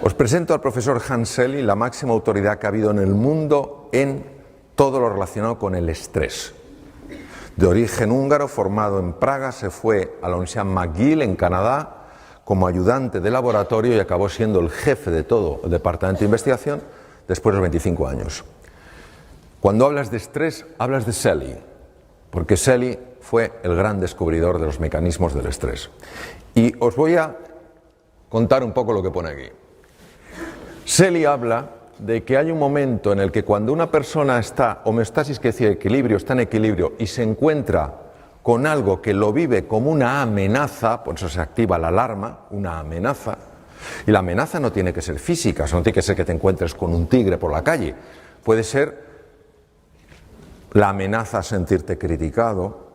Os presento al profesor Hans Selye, la máxima autoridad que ha habido en el mundo en todo lo relacionado con el estrés. De origen húngaro, formado en Praga, se fue a la Universidad McGill en Canadá como ayudante de laboratorio y acabó siendo el jefe de todo el departamento de investigación después de los 25 años. Cuando hablas de estrés, hablas de Selye, porque Selye fue el gran descubridor de los mecanismos del estrés. Y os voy a contar un poco lo que pone aquí. Selye habla de que hay un momento en el que cuando una persona está homeostasis, que es decir, equilibrio, está en equilibrio y se encuentra con algo que lo vive como una amenaza, por eso se activa la alarma, una amenaza, y la amenaza no tiene que ser física, no tiene que ser que te encuentres con un tigre por la calle, puede ser la amenaza a sentirte criticado,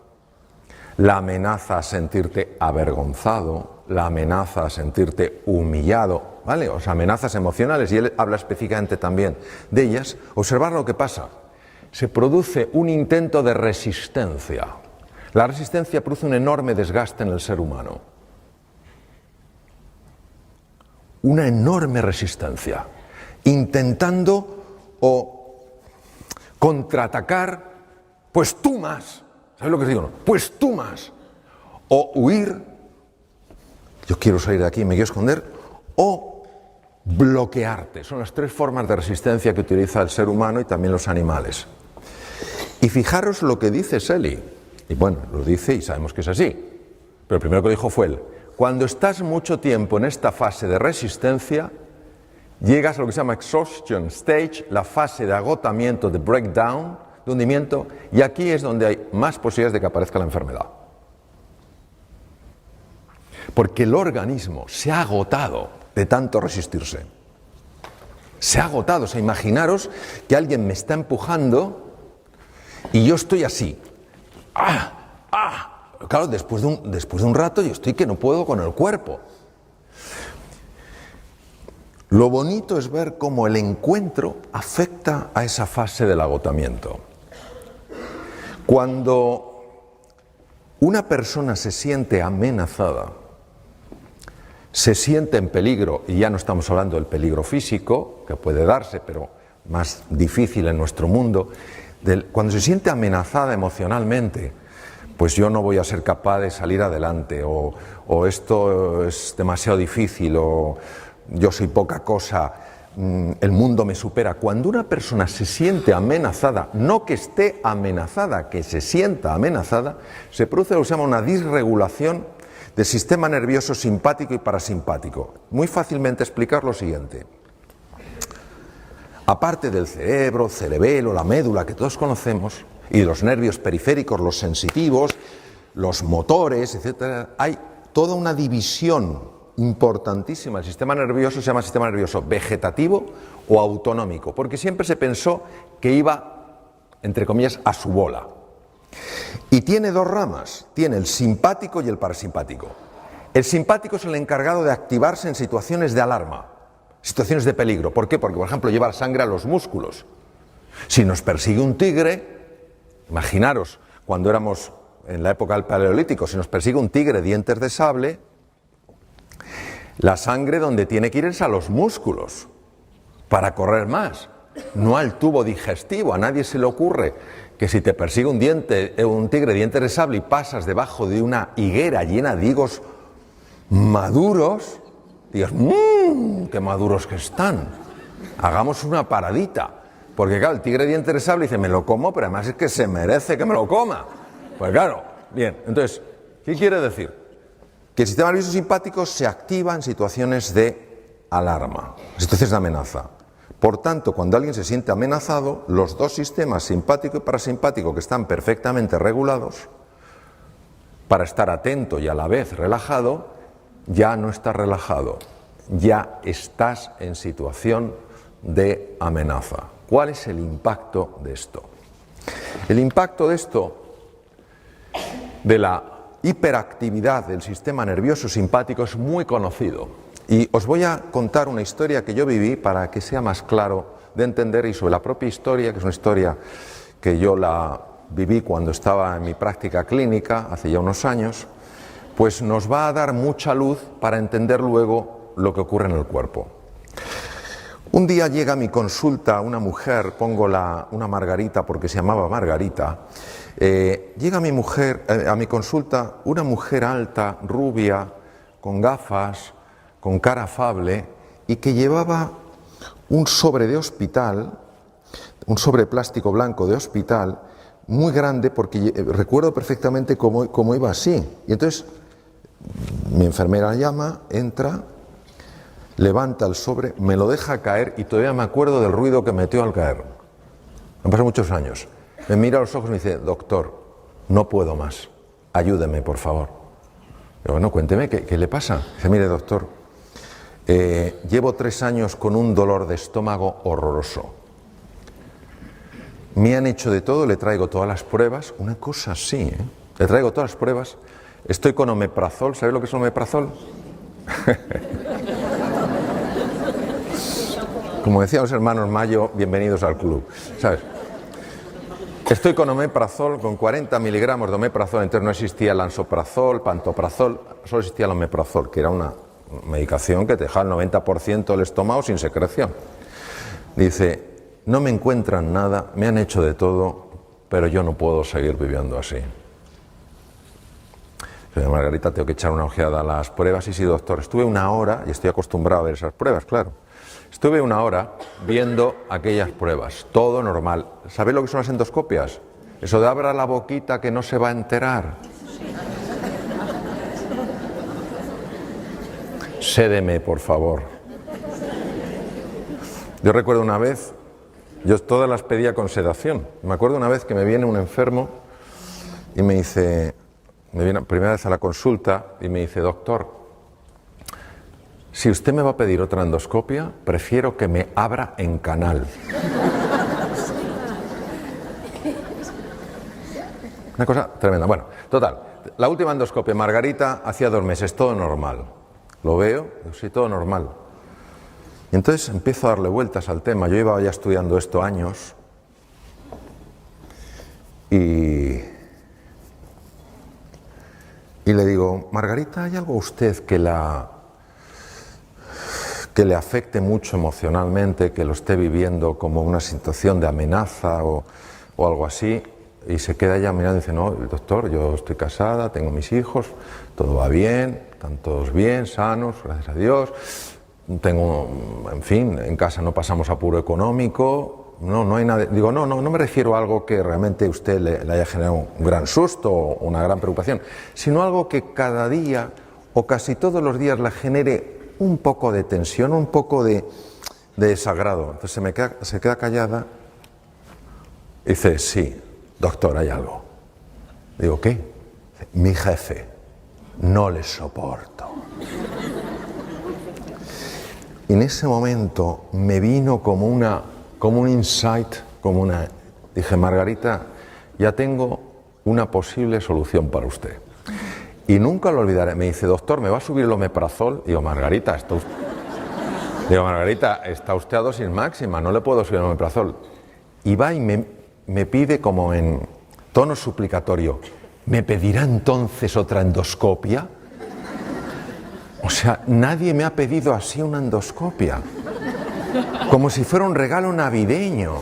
la amenaza a sentirte avergonzado, la amenaza a sentirte humillado, ¿vale? O sea, amenazas emocionales, y él habla específicamente también de ellas. Observar lo que pasa. Se produce un intento de resistencia. La resistencia produce un enorme desgaste en el ser humano. Una enorme resistencia. Intentando contraatacar, pues tú más. ¿Sabes lo que digo? Pues tú más. O huir, yo quiero salir de aquí, me quiero esconder, o bloquearte. Son las tres formas de resistencia que utiliza el ser humano y también los animales. Y fijaros lo que dice Selye. Y bueno, lo dice y sabemos que es así. Pero el primero que dijo fue él. Cuando estás mucho tiempo en esta fase de resistencia, llegas a lo que se llama exhaustion stage, la fase de agotamiento, de breakdown, de hundimiento, y aquí es donde hay más posibilidades de que aparezca la enfermedad. Porque el organismo se ha agotado de tanto resistirse. Se ha agotado. O sea, imaginaros que alguien me está empujando y yo estoy así. Claro, después de un rato yo estoy que no puedo con el cuerpo. Lo bonito es ver cómo el encuentro afecta a esa fase del agotamiento. Cuando una persona se siente amenazada, se siente en peligro, y ya no estamos hablando del peligro físico, que puede darse, pero más difícil en nuestro mundo, cuando se siente amenazada emocionalmente, pues yo no voy a ser capaz de salir adelante, o esto es demasiado difícil, o yo soy poca cosa, el mundo me supera. Cuando una persona se siente amenazada, no que esté amenazada, que se sienta amenazada, se produce lo que se llama una disregulación del sistema nervioso simpático y parasimpático. Muy fácilmente explicar lo siguiente. Aparte del cerebro, cerebelo, la médula que todos conocemos, y de los nervios periféricos, los sensitivos, los motores, etc., hay toda una división importantísima. El sistema nervioso se llama sistema nervioso vegetativo o autonómico, porque siempre se pensó que iba, entre comillas, a su bola. Y tiene dos ramas, tiene el simpático y el parasimpático. El simpático es el encargado de activarse en situaciones de alarma, situaciones de peligro. ¿Por qué? Porque, por ejemplo, lleva la sangre a los músculos. Si nos persigue un tigre, imaginaros, cuando éramos en la época del Paleolítico, si nos persigue un tigre dientes de sable, la sangre donde tiene que ir es a los músculos para correr más, no al tubo digestivo. A nadie se le ocurre que si te persigue un tigre dientes de sable y pasas debajo de una higuera llena de higos maduros, digas, qué maduros que están, hagamos una paradita. Porque claro, el tigre dientes de sable dice, me lo como, pero además es que se merece que me lo coma. Pues claro, bien, entonces, ¿qué quiere decir? Que el sistema nervioso simpático se activa en situaciones de alarma, situaciones de amenaza. Por tanto, cuando alguien se siente amenazado, los dos sistemas, simpático y parasimpático, que están perfectamente regulados, para estar atento y a la vez relajado, ya no estás relajado, ya estás en situación de amenaza. ¿Cuál es el impacto de esto? El impacto de esto, de la hiperactividad del sistema nervioso simpático, es muy conocido. Y os voy a contar una historia que yo viví para que sea más claro de entender, y sobre la propia historia, que es una historia que yo la viví cuando estaba en mi práctica clínica, hace ya unos años, pues nos va a dar mucha luz para entender luego lo que ocurre en el cuerpo. Un día llega a mi consulta una mujer, pongo una Margarita porque se llamaba Margarita, llega a mi consulta una mujer alta, rubia, con gafas, con cara afable y que llevaba un sobre de hospital, un sobre plástico blanco de hospital, muy grande porque recuerdo perfectamente cómo iba así. Y entonces mi enfermera llama, entra, levanta el sobre, me lo deja caer y todavía me acuerdo del ruido que metió al caer. Han pasado muchos años. Me mira a los ojos y me dice, doctor, no puedo más, ayúdeme por favor. Digo, bueno, cuénteme, ¿qué le pasa? Dice, mire doctor, llevo 3 años con un dolor de estómago horroroso. Me han hecho de todo, le traigo todas las pruebas, una cosa así, le traigo todas las pruebas, estoy con omeprazol, ¿sabes lo que es omeprazol? Como decían los hermanos Mayo, bienvenidos al club, ¿sabes? Estoy con omeprazol, con 40 miligramos de omeprazol, entonces no existía el lansoprazol, pantoprazol, solo existía el omeprazol, que era una medicación que te dejaba el 90% del estómago sin secreción. Dice, no me encuentran nada, me han hecho de todo, pero yo no puedo seguir viviendo así. Dice, Margarita, tengo que echar una ojeada a las pruebas. Y sí, doctor, estuve 1 hora, y estoy acostumbrado a ver esas pruebas, claro. Estuve 1 hora viendo aquellas pruebas, todo normal. ¿Sabéis lo que son las endoscopias? Eso de abra la boquita que no se va a enterar. Sédeme, por favor. Yo recuerdo una vez, yo todas las pedía con sedación. Me acuerdo una vez que me viene un enfermo y me dice, me viene primera vez a la consulta y me dice, doctor, si usted me va a pedir otra endoscopia, prefiero que me abra en canal. Una cosa tremenda. Bueno, total, la última endoscopia, Margarita, hacía 2 meses, todo normal. Lo veo, sí, todo normal. Y entonces empiezo a darle vueltas al tema. Yo iba ya estudiando esto años y le digo, Margarita, ¿hay algo a usted que le afecte mucho emocionalmente, que lo esté viviendo como una situación de amenaza o algo así? Y se queda ella mirando y dice, no, doctor, yo estoy casada, tengo mis hijos, todo va bien, están todos bien, sanos, gracias a Dios. Tengo, en fin, en casa no pasamos apuro económico, no hay nada. Digo, no me refiero a algo que realmente a usted le haya generado un gran susto o una gran preocupación, sino algo que cada día o casi todos los días le genere un poco de tensión, un poco de desagrado. Entonces se queda callada y dice, sí, doctor, hay algo. Digo, ¿qué? Dice, mi jefe, no le soporto. Y en ese momento me vino como un insight, dije, Margarita, ya tengo una posible solución para usted. Y nunca lo olvidaré. Me dice, doctor, ¿me va a subir el omeprazol? Digo, Margarita, está usted a dosis máxima, no le puedo subir el omeprazol. Y va y me pide como en tono suplicatorio, ¿me pedirá entonces otra endoscopia? O sea, nadie me ha pedido así una endoscopia. Como si fuera un regalo navideño.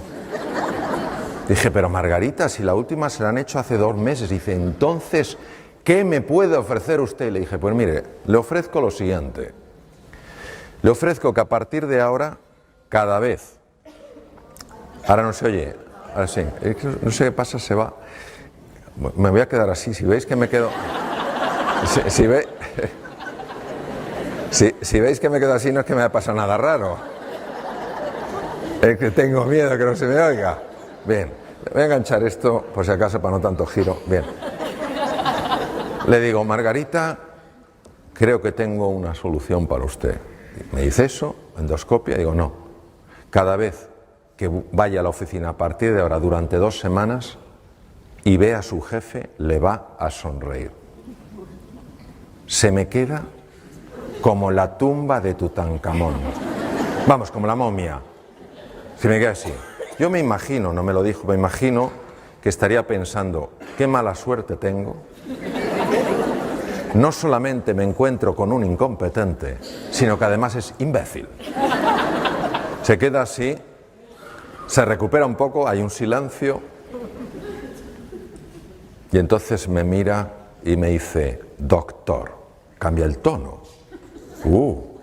Dije, pero Margarita, si la última se la han hecho hace 2 meses. Dice, entonces, ¿qué me puede ofrecer usted? Le dije, pues mire, le ofrezco lo siguiente. Le ofrezco que a partir de ahora, cada vez... Ahora no se oye, ahora sí. No sé qué pasa, se va. Me voy a quedar así, si veis que me quedo... Si veis que me quedo así, no es que me haya pasado nada raro. Es que tengo miedo que no se me oiga. Bien, voy a enganchar esto, por si acaso, para no tanto giro. Bien. Le digo, Margarita, creo que tengo una solución para usted. Me dice eso, endoscopia, digo, no. Cada vez que vaya a la oficina a partir de ahora, durante 2 semanas, y vea a su jefe, le va a sonreír. Se me queda como la tumba de Tutankamón. Vamos, como la momia. Se me queda así. Yo me imagino, no me lo dijo, me imagino que estaría pensando, qué mala suerte tengo. No solamente me encuentro con un incompetente, sino que además es imbécil. Se queda así, se recupera un poco, hay un silencio, y entonces me mira y me dice, doctor, cambia el tono.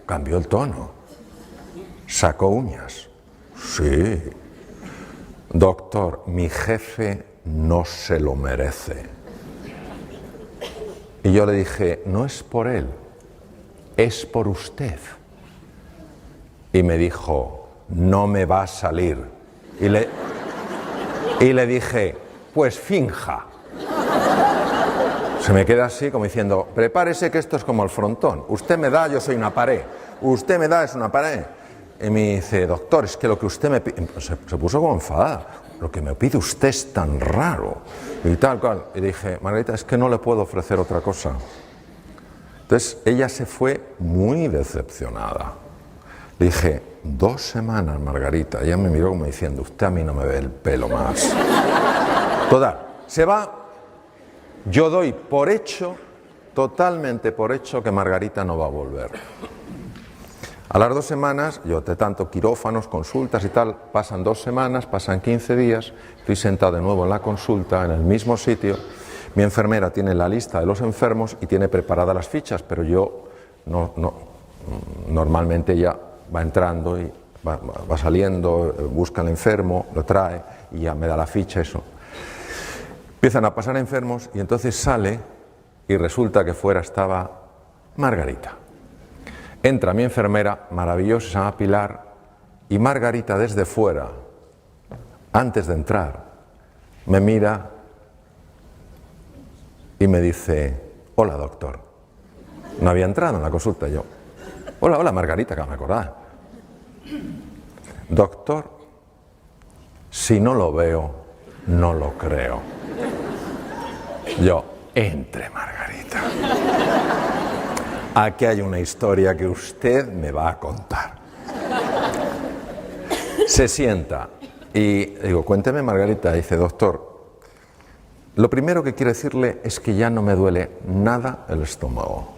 Cambió el tono. Sacó uñas. Sí. Doctor, mi jefe no se lo merece. Y yo le dije, no es por él, es por usted. Y me dijo, no me va a salir. Y le dije, pues finja. Se me queda así como diciendo, prepárese que esto es como el frontón. Usted me da, yo soy una pared. Usted me da, es una pared. Y me dice, doctor, es que lo que usted me pide... Se puso como enfadada. Lo que me pide usted es tan raro. Y tal cual. Y dije, Margarita, es que no le puedo ofrecer otra cosa. Entonces ella se fue muy decepcionada. Le dije, 2 semanas, Margarita. Ella me miró como diciendo, usted a mí no me ve el pelo más. Total, se va. Yo doy por hecho, totalmente por hecho, que Margarita no va a volver. A las 2 semanas, yo de tanto quirófanos, consultas y tal, pasan 2 semanas, pasan 15 días, estoy sentado de nuevo en la consulta, en el mismo sitio, mi enfermera tiene la lista de los enfermos y tiene preparadas las fichas, pero yo normalmente ella va entrando y va saliendo, busca al enfermo, lo trae y ya me da la ficha, eso. Empiezan a pasar enfermos y entonces sale y resulta que fuera estaba Margarita. Entra mi enfermera, maravillosa, se llama Pilar, y Margarita desde fuera, antes de entrar, me mira y me dice, hola doctor. No había entrado en la consulta yo. Hola Margarita, que me acordaba. Doctor, si no lo veo, no lo creo. Yo, entre Margarita. Aquí hay una historia que usted me va a contar. Se sienta y digo, cuénteme Margarita. Dice, doctor, lo primero que quiero decirle es que ya no me duele nada el estómago.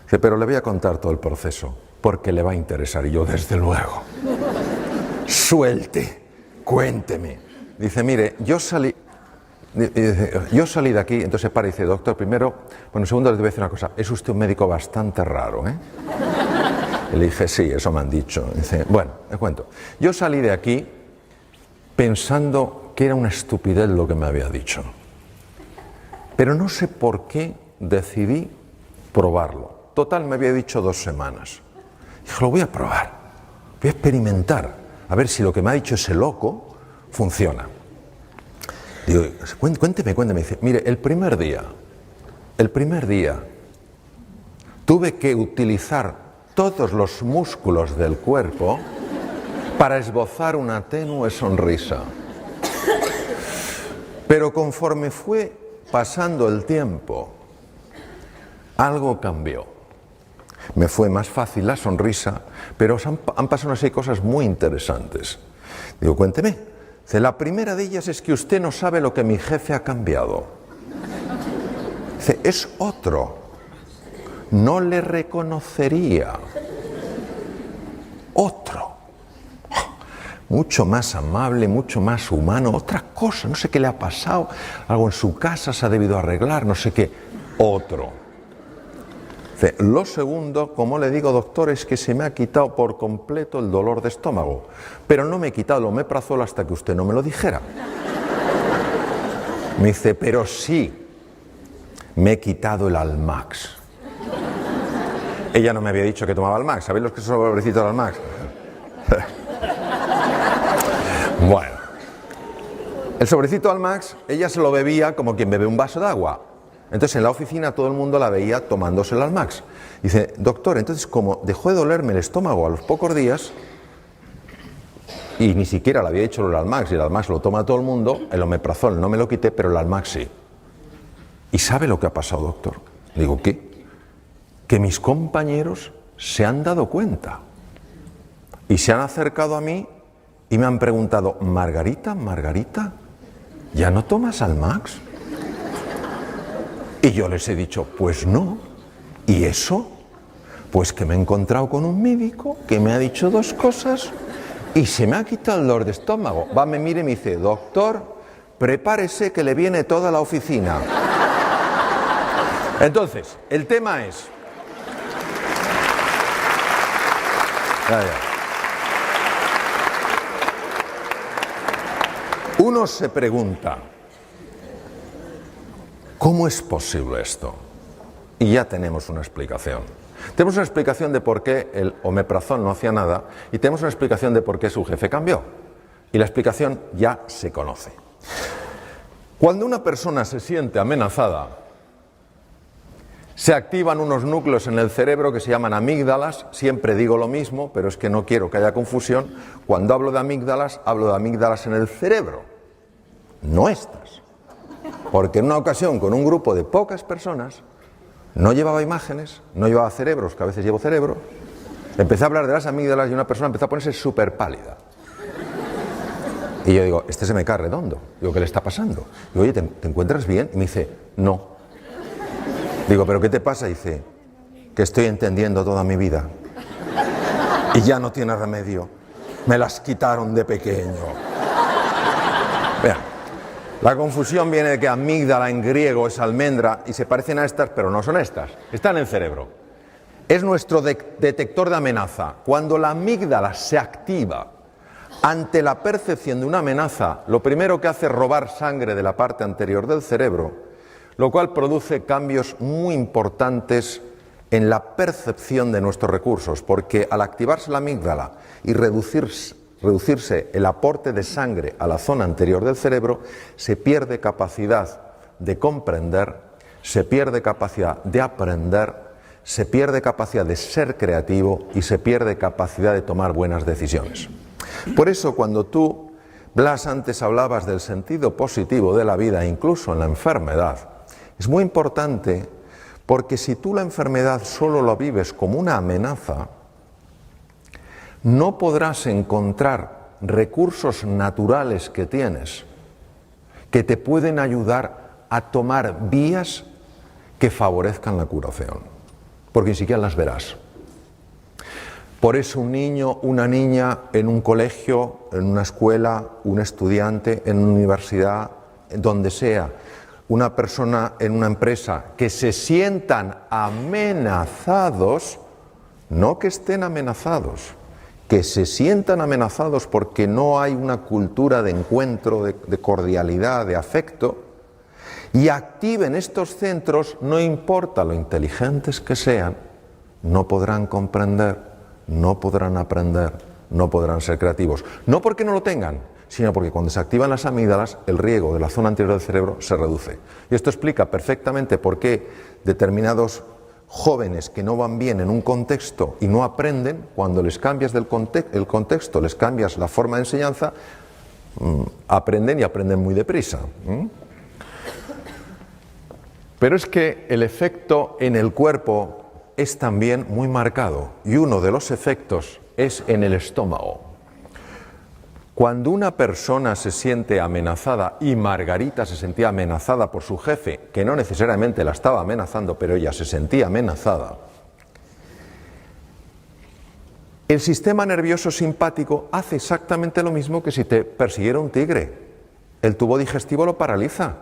Dice, pero le voy a contar todo el proceso porque le va a interesar. Y yo, desde luego. Suelte, cuénteme. Dice, mire, yo salí de aquí, entonces para y dice, doctor, primero, segundo le voy a decir una cosa, es usted un médico bastante raro, ¿eh? Y le dije, sí, eso me han dicho. Dice, bueno, le cuento. Yo salí de aquí pensando que era una estupidez lo que me había dicho. Pero no sé por qué decidí probarlo. Total, me había dicho 2 semanas. Dije, lo voy a probar, voy a experimentar, a ver si lo que me ha dicho ese loco funciona. Digo, cuénteme. Dice, mire, el primer día, tuve que utilizar todos los músculos del cuerpo para esbozar una tenue sonrisa. Pero conforme fue pasando el tiempo, algo cambió. Me fue más fácil la sonrisa, pero han pasado así cosas muy interesantes. Digo, cuénteme. Dice, la primera de ellas es que usted no sabe lo que mi jefe ha cambiado. Dice, es otro. No le reconocería. Otro. Mucho más amable, mucho más humano. Otra cosa, no sé qué le ha pasado. Algo en su casa se ha debido arreglar, no sé qué. Otro. Dice, lo segundo, como le digo, doctor, es que se me ha quitado por completo el dolor de estómago, pero no me he quitado el omeprazol hasta que usted no me lo dijera. Me dice, pero sí, me he quitado el Almax. Ella no me había dicho que tomaba Almax. ¿Sabéis los que son los sobrecitos del Almax? Bueno, el sobrecito Almax, ella se lo bebía como quien bebe un vaso de agua. Entonces en la oficina todo el mundo la veía tomándose el Almax. Dice, doctor, entonces como dejó de dolerme el estómago a los pocos días, y ni siquiera le había hecho el Almax, y el Almax lo toma todo el mundo, el omeprazol no me lo quité, pero el Almax sí. ¿Y sabe lo que ha pasado, doctor? Le digo, ¿qué? Que mis compañeros se han dado cuenta y se han acercado a mí y me han preguntado, Margarita, ¿ya no tomas Almax? Y yo les he dicho, pues no. ¿Y eso? Pues que me he encontrado con un médico que me ha dicho 2 cosas y se me ha quitado el dolor de estómago. Va, me mira y me dice, doctor, prepárese que le viene toda la oficina. Entonces, el tema es... Uno se pregunta, ¿cómo es posible esto? Y ya tenemos una explicación. Tenemos una explicación de por qué el omeprazol no hacía nada y tenemos una explicación de por qué su jefe cambió. Y la explicación ya se conoce. Cuando una persona se siente amenazada, se activan unos núcleos en el cerebro que se llaman amígdalas. Siempre digo lo mismo, pero es que no quiero que haya confusión. Cuando hablo de amígdalas en el cerebro, no estas. Porque en una ocasión, con un grupo de pocas personas, no llevaba imágenes, no llevaba cerebros, que a veces llevo cerebro, empecé a hablar de las amígdalas y una persona empezó a ponerse súper pálida. Y yo digo, este se me cae redondo. Digo, ¿qué le está pasando? Digo, oye, ¿te encuentras bien? Y me dice, no. Digo, ¿pero qué te pasa? Y dice, que estoy entendiendo toda mi vida. Y ya no tiene remedio. Me las quitaron de pequeño. Vean, la confusión viene de que amígdala en griego es almendra y se parecen a estas, pero no son estas. Están en el cerebro. Es nuestro detector de amenaza. Cuando la amígdala se activa ante la percepción de una amenaza, lo primero que hace es robar sangre de la parte anterior del cerebro, lo cual produce cambios muy importantes en la percepción de nuestros recursos, porque al activarse la amígdala y reducirse el aporte de sangre a la zona anterior del cerebro, se pierde capacidad de comprender, se pierde capacidad de aprender, se pierde capacidad de ser creativo y se pierde capacidad de tomar buenas decisiones. Por eso cuando tú, Blas, antes hablabas del sentido positivo de la vida, incluso en la enfermedad, es muy importante porque si tú la enfermedad solo la vives como una amenaza, no podrás encontrar recursos naturales que tienes que te pueden ayudar a tomar vías que favorezcan la curación, porque ni siquiera las verás. Por eso un niño, una niña en un colegio, en una escuela, un estudiante en una universidad, donde sea, una persona en una empresa, que se sientan amenazados, no que estén amenazados, que se sientan amenazados porque no hay una cultura de encuentro, de cordialidad, de afecto, y activen estos centros, no importa lo inteligentes que sean, no podrán comprender, no podrán aprender, no podrán ser creativos. No porque no lo tengan, sino porque cuando se activan las amígdalas, el riego de la zona anterior del cerebro se reduce. Y esto explica perfectamente por qué determinados jóvenes que no van bien en un contexto y no aprenden, cuando les cambias el contexto, les cambias la forma de enseñanza, aprenden y aprenden muy deprisa. Pero es que el efecto en el cuerpo es también muy marcado, y uno de los efectos es en el estómago. Cuando una persona se siente amenazada, y Margarita se sentía amenazada por su jefe, que no necesariamente la estaba amenazando, pero ella se sentía amenazada, el sistema nervioso simpático hace exactamente lo mismo que si te persiguiera un tigre. El tubo digestivo lo paraliza.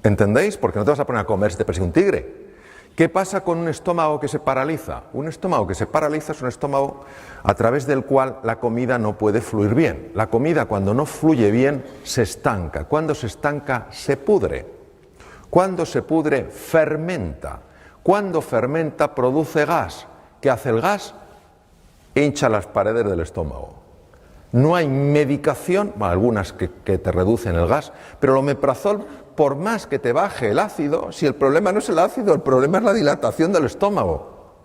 ¿Entendéis? Porque no te vas a poner a comer si te persigue un tigre. ¿Qué pasa con un estómago que se paraliza? Un estómago que se paraliza es un estómago a través del cual la comida no puede fluir bien. La comida, cuando no fluye bien, se estanca. Cuando se estanca, se pudre. Cuando se pudre, fermenta. Cuando fermenta, produce gas. ¿Qué hace el gas? Hincha las paredes del estómago. No hay medicación, bueno, algunas que te reducen el gas, pero el omeprazol, por más que te baje el ácido, si el problema no es el ácido, el problema es la dilatación del estómago.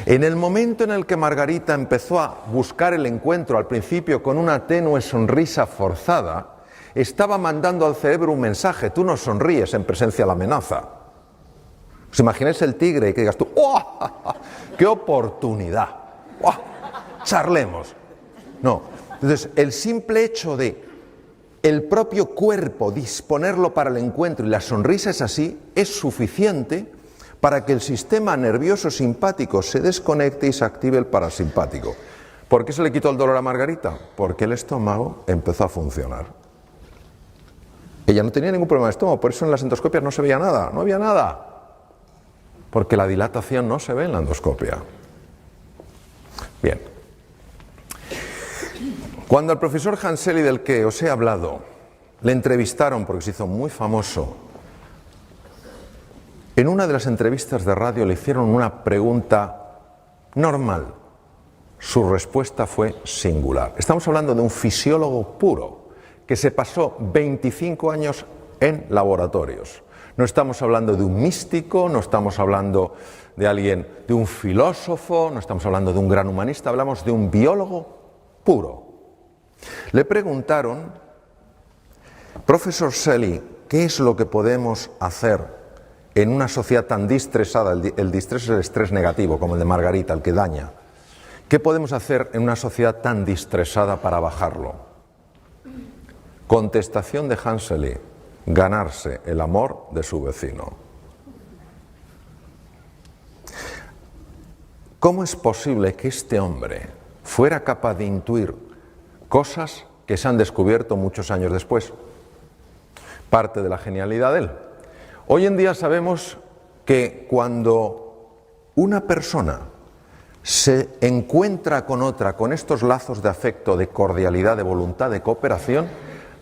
En el momento en el que Margarita empezó a buscar el encuentro al principio con una tenue sonrisa forzada, estaba mandando al cerebro un mensaje: tú no sonríes en presencia de la amenaza. ¿Os imagináis el tigre y que digas tú, ¡oh, qué oportunidad! ¡Oh, charlemos! No. Entonces, el simple hecho de el propio cuerpo disponerlo para el encuentro, y la sonrisa es así, es suficiente para que el sistema nervioso simpático se desconecte y se active el parasimpático. ¿Por qué se le quitó el dolor a Margarita? Porque el estómago empezó a funcionar. Ella no tenía ningún problema de estómago, por eso en las endoscopias no se veía nada, no había nada. Porque la dilatación no se ve en la endoscopia. Bien. Cuando al profesor Hanseli, del que os he hablado, le entrevistaron porque se hizo muy famoso, en una de las entrevistas de radio le hicieron una pregunta normal. Su respuesta fue singular. Estamos hablando de un fisiólogo puro que se pasó 25 años en laboratorios. No estamos hablando de un místico, no estamos hablando de alguien, de un filósofo, no estamos hablando de un gran humanista, hablamos de un biólogo puro. Le preguntaron, profesor Selly, ¿qué es lo que podemos hacer en una sociedad tan distresada? El distrés es el estrés negativo, como el de Margarita, el que daña. ¿Qué podemos hacer en una sociedad tan distresada para bajarlo? Contestación de Hanseli: ganarse el amor de su vecino. ¿Cómo es posible que este hombre fuera capaz de intuir cosas que se han descubierto muchos años después? Parte de la genialidad de él. Hoy en día sabemos que cuando una persona se encuentra con otra, con estos lazos de afecto, de cordialidad, de voluntad, de cooperación,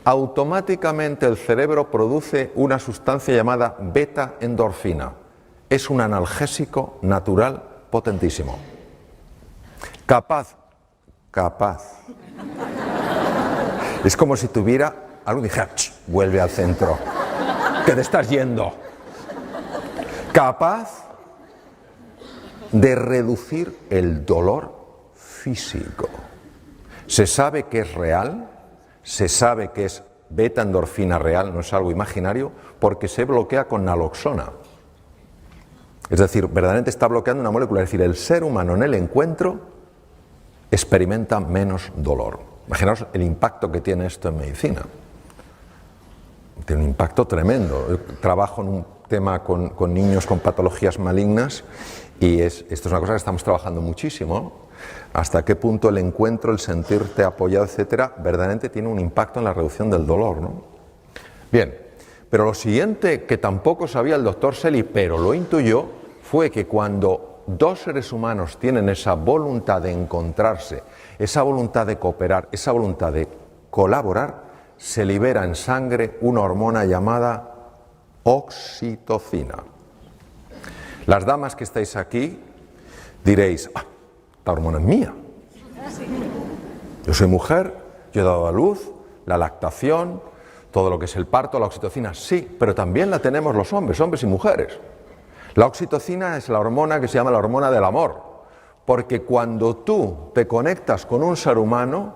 automáticamente el cerebro produce una sustancia llamada beta-endorfina. Es un analgésico natural potentísimo. Capaz. Es como si tuviera algo y dijera, vuelve al centro, que te estás yendo. Capaz de reducir el dolor físico. Se sabe que es real, se sabe que es beta-endorfina real, no es algo imaginario, porque se bloquea con naloxona. Es decir, verdaderamente está bloqueando una molécula. Es decir, el ser humano en el encuentro experimenta menos dolor. Imaginaos el impacto que tiene esto en medicina. Tiene un impacto tremendo. Yo trabajo en un tema con niños con patologías malignas y esto es una cosa que estamos trabajando muchísimo. Hasta qué punto el encuentro, el sentirte apoyado, etcétera, verdaderamente tiene un impacto en la reducción del dolor, ¿no? Bien, pero lo siguiente que tampoco sabía el doctor Selly, pero lo intuyó, fue que cuando dos seres humanos tienen esa voluntad de encontrarse, esa voluntad de cooperar, esa voluntad de colaborar, se libera en sangre una hormona llamada oxitocina. Las damas que estáis aquí diréis, esta hormona es mía. Yo soy mujer, yo he dado a luz, la lactación, todo lo que es el parto, la oxitocina, sí, pero también la tenemos los hombres y mujeres. La oxitocina es la hormona que se llama la hormona del amor, porque cuando tú te conectas con un ser humano,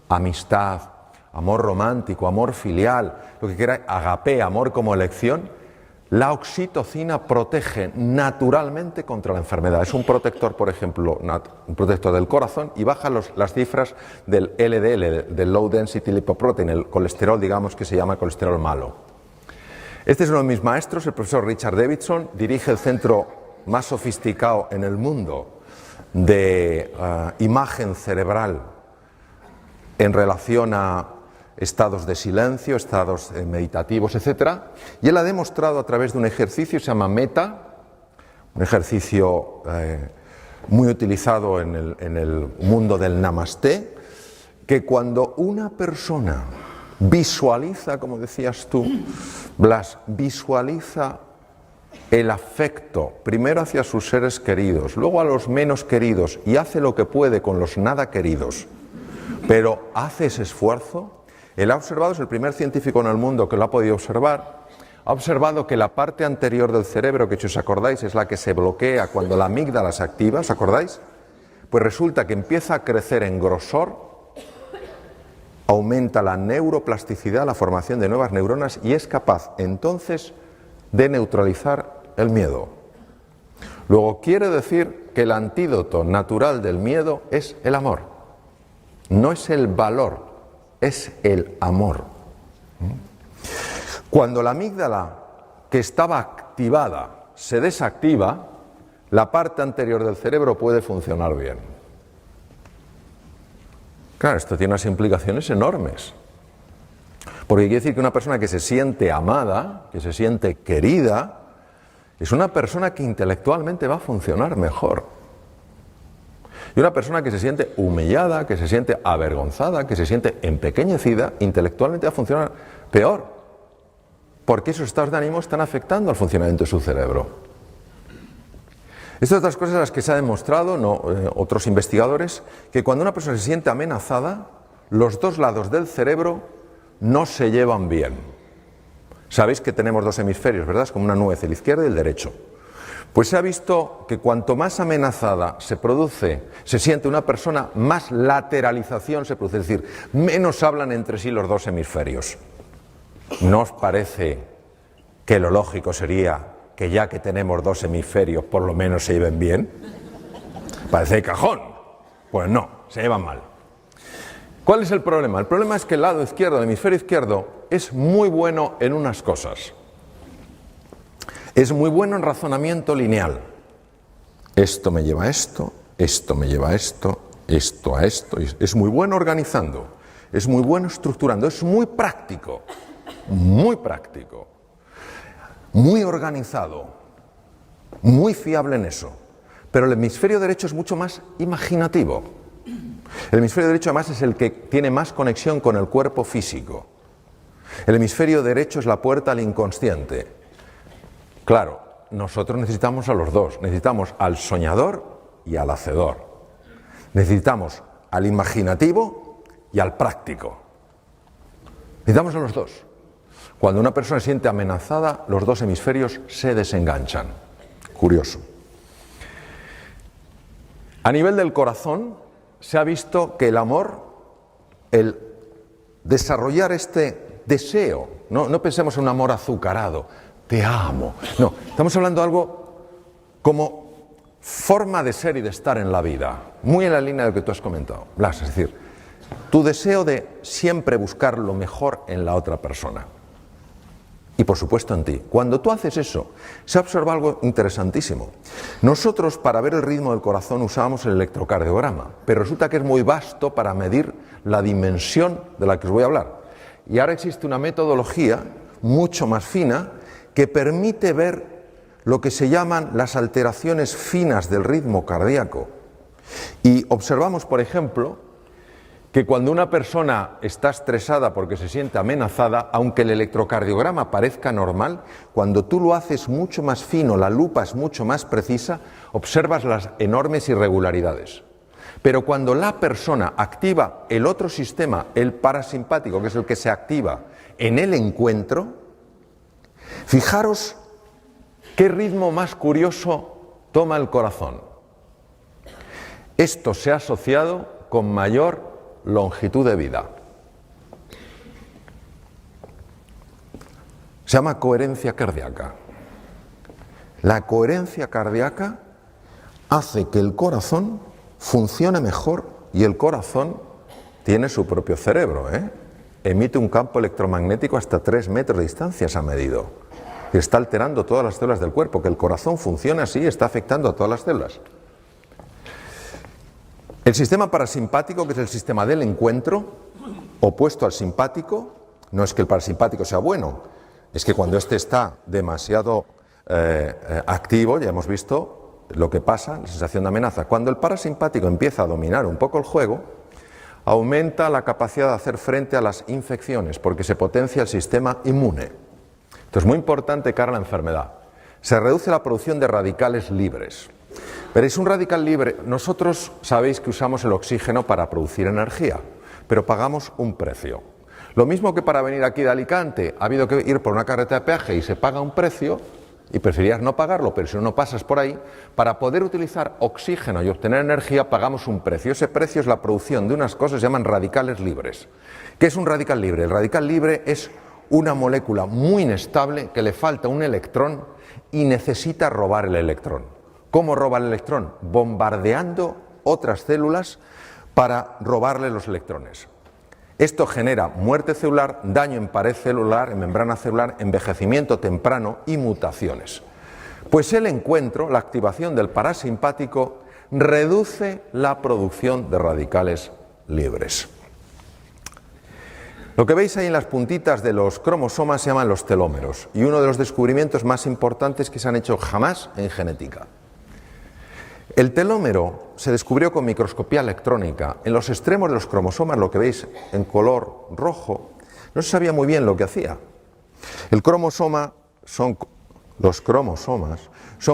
amistad, amor romántico, amor filial, lo que quiera, agape, amor como elección, la oxitocina protege naturalmente contra la enfermedad. Es un protector, por ejemplo, un protector del corazón y baja las cifras del LDL, del Low Density Lipoprotein, el colesterol, digamos, que se llama colesterol malo. Este es uno de mis maestros, el profesor Richard Davidson, dirige el centro más sofisticado en el mundo de imagen cerebral en relación a estados de silencio, estados meditativos, etc. Y él ha demostrado a través de un ejercicio, se llama META, un ejercicio muy utilizado en el mundo del Namaste, que cuando una persona visualiza, como decías tú, Blas, visualiza el afecto, primero hacia sus seres queridos, luego a los menos queridos, y hace lo que puede con los nada queridos, pero hace ese esfuerzo. Él ha observado, es el primer científico en el mundo que lo ha podido observar, ha observado que la parte anterior del cerebro, que si os acordáis es la que se bloquea cuando la amígdala se activa, ¿os acordáis? Pues resulta que empieza a crecer en grosor, aumenta la neuroplasticidad, la formación de nuevas neuronas y es capaz entonces de neutralizar el miedo. Luego quiere decir que el antídoto natural del miedo es el amor, no es el valor, es el amor. Cuando la amígdala, que estaba activada, se desactiva, la parte anterior del cerebro puede funcionar bien. Claro, esto tiene unas implicaciones enormes. Porque quiere decir que una persona que se siente amada, que se siente querida, es una persona que intelectualmente va a funcionar mejor. Y una persona que se siente humillada, que se siente avergonzada, que se siente empequeñecida, intelectualmente va a funcionar peor. Porque esos estados de ánimo están afectando al funcionamiento de su cerebro. Estas otras cosas las que se ha demostrado, otros investigadores, que cuando una persona se siente amenazada, los dos lados del cerebro no se llevan bien. Sabéis que tenemos dos hemisferios, ¿verdad? Es como una nuez, el izquierdo y el derecho. Pues se ha visto que cuanto más amenazada se siente una persona, más lateralización se produce, es decir, menos hablan entre sí los dos hemisferios. ¿No os parece que lo lógico sería que ya que tenemos dos hemisferios, por lo menos se lleven bien? Parece de cajón. Pues no, se llevan mal. ¿Cuál es el problema? El problema es que el lado izquierdo, el hemisferio izquierdo, es muy bueno en unas cosas. Es muy bueno en razonamiento lineal. Esto me lleva a esto, esto me lleva a esto, esto a esto. Es muy bueno organizando, es muy bueno estructurando, es muy práctico, muy organizado, muy fiable en eso. Pero el hemisferio derecho es mucho más imaginativo. El hemisferio derecho además es el que tiene más conexión con el cuerpo físico. El hemisferio derecho es la puerta al inconsciente. Claro, nosotros necesitamos a los dos, necesitamos al soñador y al hacedor. Necesitamos al imaginativo y al práctico. Necesitamos a los dos. Cuando una persona se siente amenazada, los dos hemisferios se desenganchan. Curioso. A nivel del corazón, se ha visto que el amor, el desarrollar este deseo, no pensemos en un amor azucarado, te amo. No, estamos hablando de algo como forma de ser y de estar en la vida, muy en la línea de lo que tú has comentado, Blas, es decir, tu deseo de siempre buscar lo mejor en la otra persona. Y por supuesto en ti. Cuando tú haces eso, se observa algo interesantísimo. Nosotros para ver el ritmo del corazón usábamos el electrocardiograma, pero resulta que es muy vasto para medir la dimensión de la que os voy a hablar. Y ahora existe una metodología mucho más fina que permite ver lo que se llaman las alteraciones finas del ritmo cardíaco. Y observamos, por ejemplo, que cuando una persona está estresada porque se siente amenazada, aunque el electrocardiograma parezca normal, cuando tú lo haces mucho más fino, la lupa es mucho más precisa, observas las enormes irregularidades. Pero cuando la persona activa el otro sistema, el parasimpático, que es el que se activa en el encuentro, fijaros qué ritmo más curioso toma el corazón. Esto se ha asociado con mayor longitud de vida. Se llama coherencia cardíaca. La coherencia cardíaca hace que el corazón funcione mejor y el corazón tiene su propio cerebro, Emite un campo electromagnético hasta 3 metros de distancia, se ha medido. Y está alterando todas las células del cuerpo. Que el corazón funcione así está afectando a todas las células. El sistema parasimpático, que es el sistema del encuentro, opuesto al simpático, no es que el parasimpático sea bueno, es que cuando este está demasiado activo, ya hemos visto lo que pasa, la sensación de amenaza. Cuando el parasimpático empieza a dominar un poco el juego, aumenta la capacidad de hacer frente a las infecciones, porque se potencia el sistema inmune. Esto es muy importante cara a la enfermedad. Se reduce la producción de radicales libres. Veréis, un radical libre, nosotros sabéis que usamos el oxígeno para producir energía, pero pagamos un precio. Lo mismo que para venir aquí de Alicante ha habido que ir por una carretera de peaje y se paga un precio, y preferirías no pagarlo, pero si no pasas por ahí, para poder utilizar oxígeno y obtener energía pagamos un precio. Ese precio es la producción de unas cosas que se llaman radicales libres. ¿Qué es un radical libre? El radical libre es una molécula muy inestable que le falta un electrón y necesita robar el electrón. ¿Cómo roba el electrón? Bombardeando otras células para robarle los electrones. Esto genera muerte celular, daño en pared celular, en membrana celular, envejecimiento temprano y mutaciones. Pues el encuentro, la activación del parasimpático, reduce la producción de radicales libres. Lo que veis ahí en las puntitas de los cromosomas se llaman los telómeros, y uno de los descubrimientos más importantes que se han hecho jamás en genética. El telómero se descubrió con microscopía electrónica. En los extremos de los cromosomas, lo que veis en color rojo, no se sabía muy bien lo que hacía. Los cromosomas son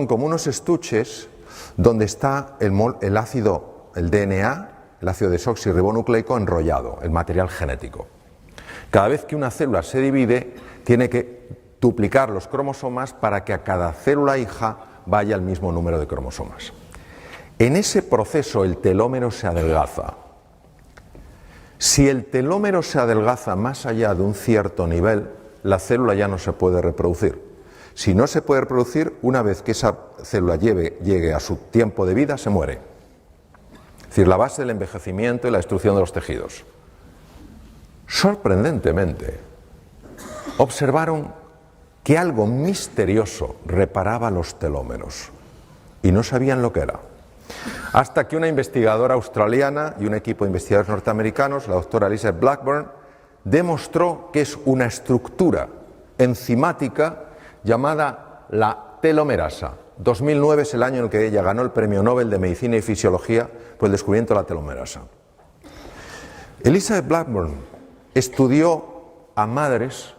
como unos estuches donde está el ácido, el DNA, el ácido desoxirribonucleico enrollado, el material genético. Cada vez que una célula se divide, tiene que duplicar los cromosomas para que a cada célula hija vaya el mismo número de cromosomas. En ese proceso el telómero se adelgaza. Si el telómero se adelgaza más allá de un cierto nivel, la célula ya no se puede reproducir. Si no se puede reproducir, una vez que esa célula llegue a su tiempo de vida, se muere. Es decir, la base del envejecimiento y la destrucción de los tejidos. Sorprendentemente, observaron que algo misterioso reparaba los telómeros y no sabían lo que era. Hasta que una investigadora australiana y un equipo de investigadores norteamericanos, la doctora Elizabeth Blackburn, demostró que es una estructura enzimática llamada la telomerasa. 2009 es el año en el que ella ganó el Premio Nobel de Medicina y Fisiología por el descubrimiento de la telomerasa. Elizabeth Blackburn estudió a madres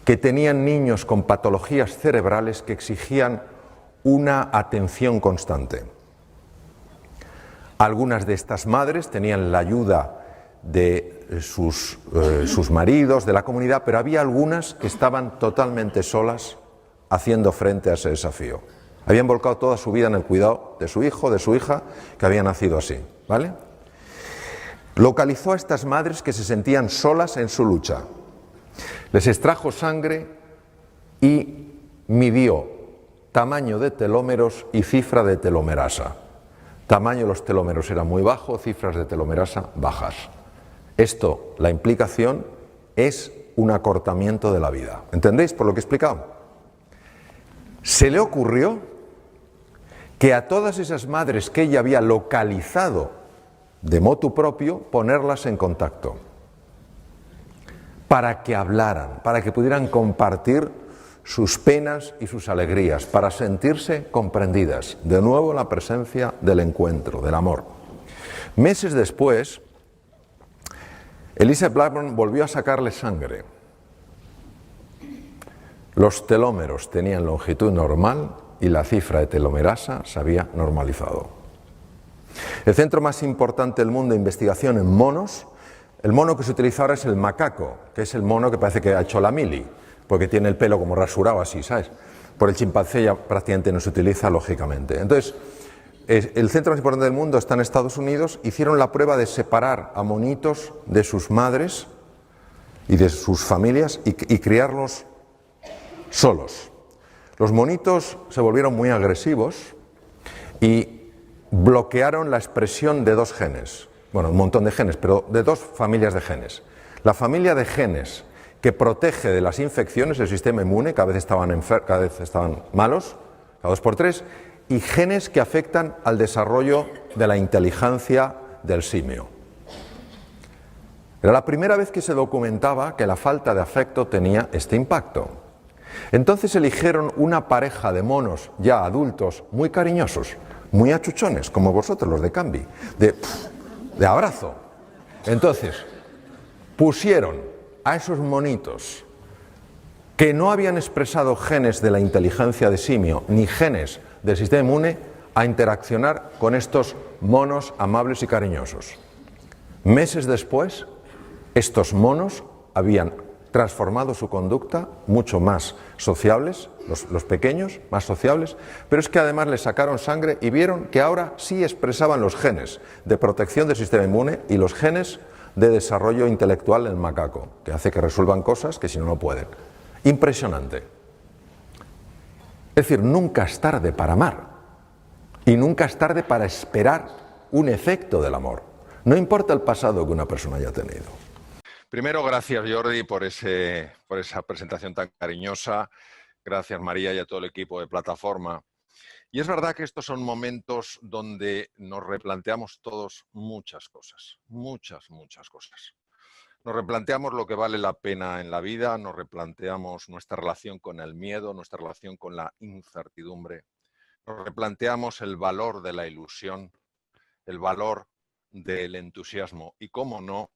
que tenían niños con patologías cerebrales que exigían una atención constante. Algunas de estas madres tenían la ayuda de sus maridos, de la comunidad, pero había algunas que estaban totalmente solas haciendo frente a ese desafío. Habían volcado toda su vida en el cuidado de su hijo, de su hija, que había nacido así, ¿vale? Localizó a estas madres que se sentían solas en su lucha. Les extrajo sangre y midió tamaño de telómeros y cifra de telomerasa. Tamaño de los telómeros era muy bajo, cifras de telomerasa bajas. Esto, la implicación, es un acortamiento de la vida. ¿Entendéis por lo que he explicado? Se le ocurrió que a todas esas madres que ella había localizado de motu propio, ponerlas en contacto para que hablaran, para que pudieran compartir sus penas y sus alegrías, para sentirse comprendidas. De nuevo la presencia del encuentro, del amor. Meses después, Elizabeth Blackburn volvió a sacarle sangre. Los telómeros tenían longitud normal y la cifra de telomerasa se había normalizado. El centro más importante del mundo de investigación en monos, el mono que se utiliza ahora es el macaco, que es el mono que parece que ha hecho la mili, porque tiene el pelo como rasurado así, ¿sabes? Por el chimpancé ya prácticamente no se utiliza, lógicamente. Entonces, el centro más importante del mundo está en Estados Unidos. Hicieron la prueba de separar a monitos de sus madres y de sus familias y criarlos solos. Los monitos se volvieron muy agresivos y bloquearon la expresión de dos genes. Bueno, un montón de genes, pero de dos familias de genes. La familia de genes que protege de las infecciones el sistema inmune, cada vez estaban malos, cada 2 por 3, y genes que afectan al desarrollo de la inteligencia del simio. Era la primera vez que se documentaba que la falta de afecto tenía este impacto. Entonces eligieron una pareja de monos ya adultos muy cariñosos, muy achuchones, como vosotros los de Cambi, de abrazo. Entonces pusieron a esos monitos que no habían expresado genes de la inteligencia de simio ni genes del sistema inmune a interaccionar con estos monos amables y cariñosos. Meses después, estos monos habían transformado su conducta, mucho más sociables, los pequeños, más sociables, pero es que además les sacaron sangre y vieron que ahora sí expresaban los genes de protección del sistema inmune y los genes de desarrollo intelectual en el macaco, que hace que resuelvan cosas que si no, no pueden. Impresionante. Es decir, nunca es tarde para amar y nunca es tarde para esperar un efecto del amor. No importa el pasado que una persona haya tenido. Primero, gracias Jordi por esa presentación tan cariñosa. Gracias, María, y a todo el equipo de Plataforma. Y es verdad que estos son momentos donde nos replanteamos todos muchas cosas, muchas cosas. Nos replanteamos lo que vale la pena en la vida, nos replanteamos nuestra relación con el miedo, nuestra relación con la incertidumbre, nos replanteamos el valor de la ilusión, el valor del entusiasmo y, cómo no,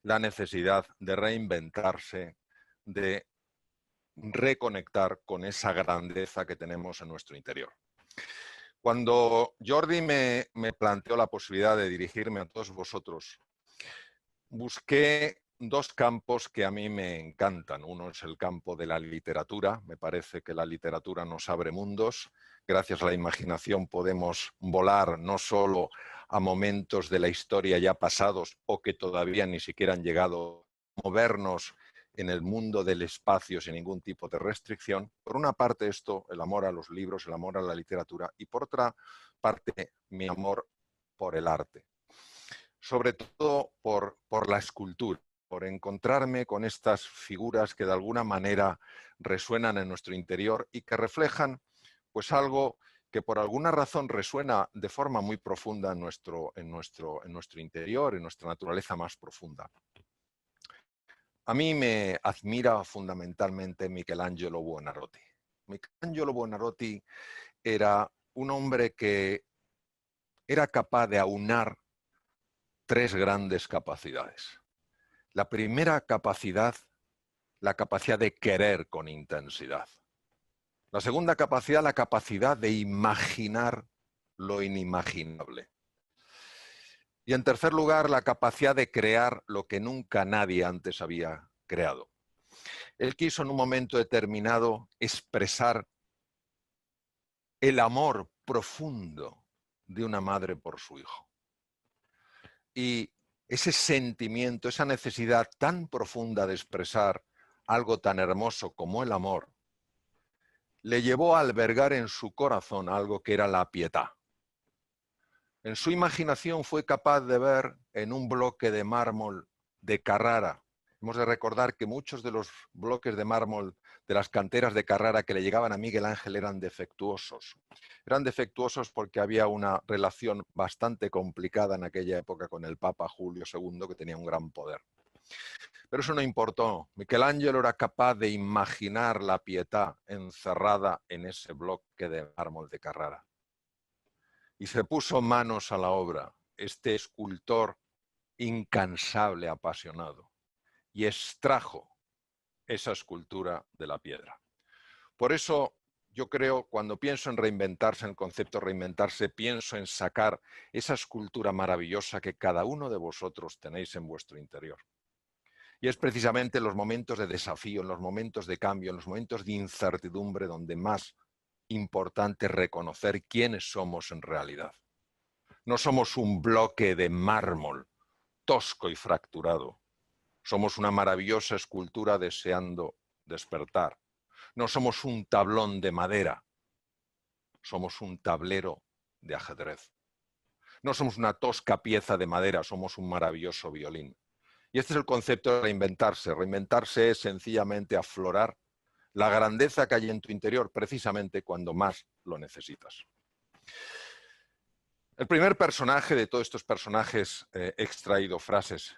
la necesidad de reinventarse, de reconectar con esa grandeza que tenemos en nuestro interior. Cuando Jordi me planteó la posibilidad de dirigirme a todos vosotros, busqué dos campos que a mí me encantan. Uno es el campo de la literatura. Me parece que la literatura nos abre mundos. Gracias a la imaginación podemos volar no solo a momentos de la historia ya pasados o que todavía ni siquiera han llegado, movernos en el mundo del espacio sin ningún tipo de restricción. Por una parte esto, el amor a los libros, el amor a la literatura, y por otra parte mi amor por el arte. Sobre todo por la escultura, por encontrarme con estas figuras que de alguna manera resuenan en nuestro interior y que reflejan pues algo que por alguna razón resuena de forma muy profunda en nuestro interior, en nuestra naturaleza más profunda. A mí me admira fundamentalmente Michelangelo Buonarroti. Michelangelo Buonarroti era un hombre que era capaz de aunar tres grandes capacidades. La primera capacidad, la capacidad de querer con intensidad. La segunda capacidad, la capacidad de imaginar lo inimaginable. Y en tercer lugar, la capacidad de crear lo que nunca nadie antes había creado. Él quiso en un momento determinado expresar el amor profundo de una madre por su hijo. Y ese sentimiento, esa necesidad tan profunda de expresar algo tan hermoso como el amor, le llevó a albergar en su corazón algo que era la pietà. En su imaginación fue capaz de ver en un bloque de mármol de Carrara. Hemos de recordar que muchos de los bloques de mármol de las canteras de Carrara que le llegaban a Miguel Ángel eran defectuosos. Eran defectuosos porque había una relación bastante complicada en aquella época con el Papa Julio II, que tenía un gran poder. Pero eso no importó. Michelangelo era capaz de imaginar la pietà encerrada en ese bloque de mármol de Carrara. Y se puso manos a la obra, este escultor incansable, apasionado, y extrajo esa escultura de la piedra. Por eso yo creo, cuando pienso en reinventarse, en el concepto de reinventarse, pienso en sacar esa escultura maravillosa que cada uno de vosotros tenéis en vuestro interior. Y es precisamente en los momentos de desafío, en los momentos de cambio, en los momentos de incertidumbre donde más importante es reconocer quiénes somos en realidad. No somos un bloque de mármol tosco y fracturado. Somos una maravillosa escultura deseando despertar. No somos un tablón de madera. Somos un tablero de ajedrez. No somos una tosca pieza de madera, somos un maravilloso violín. Y este es el concepto de reinventarse. Reinventarse es sencillamente aflorar la grandeza que hay en tu interior precisamente cuando más lo necesitas. El primer personaje de todos estos personajes, he extraído frases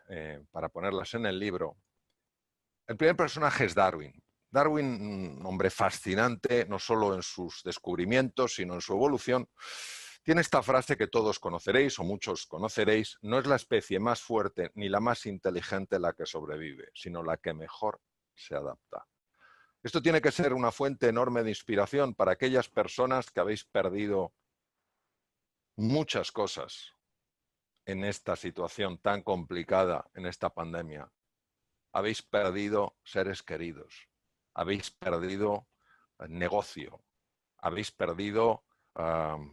para ponerlas en el libro. El primer personaje es Darwin. Darwin, un hombre fascinante, no solo en sus descubrimientos, sino en su evolución, tiene esta frase que todos conoceréis, o muchos conoceréis: no es la especie más fuerte ni la más inteligente la que sobrevive, sino la que mejor se adapta. Esto tiene que ser una fuente enorme de inspiración para aquellas personas que habéis perdido muchas cosas en esta situación tan complicada, en esta pandemia. Habéis perdido seres queridos, habéis perdido negocio, habéis perdido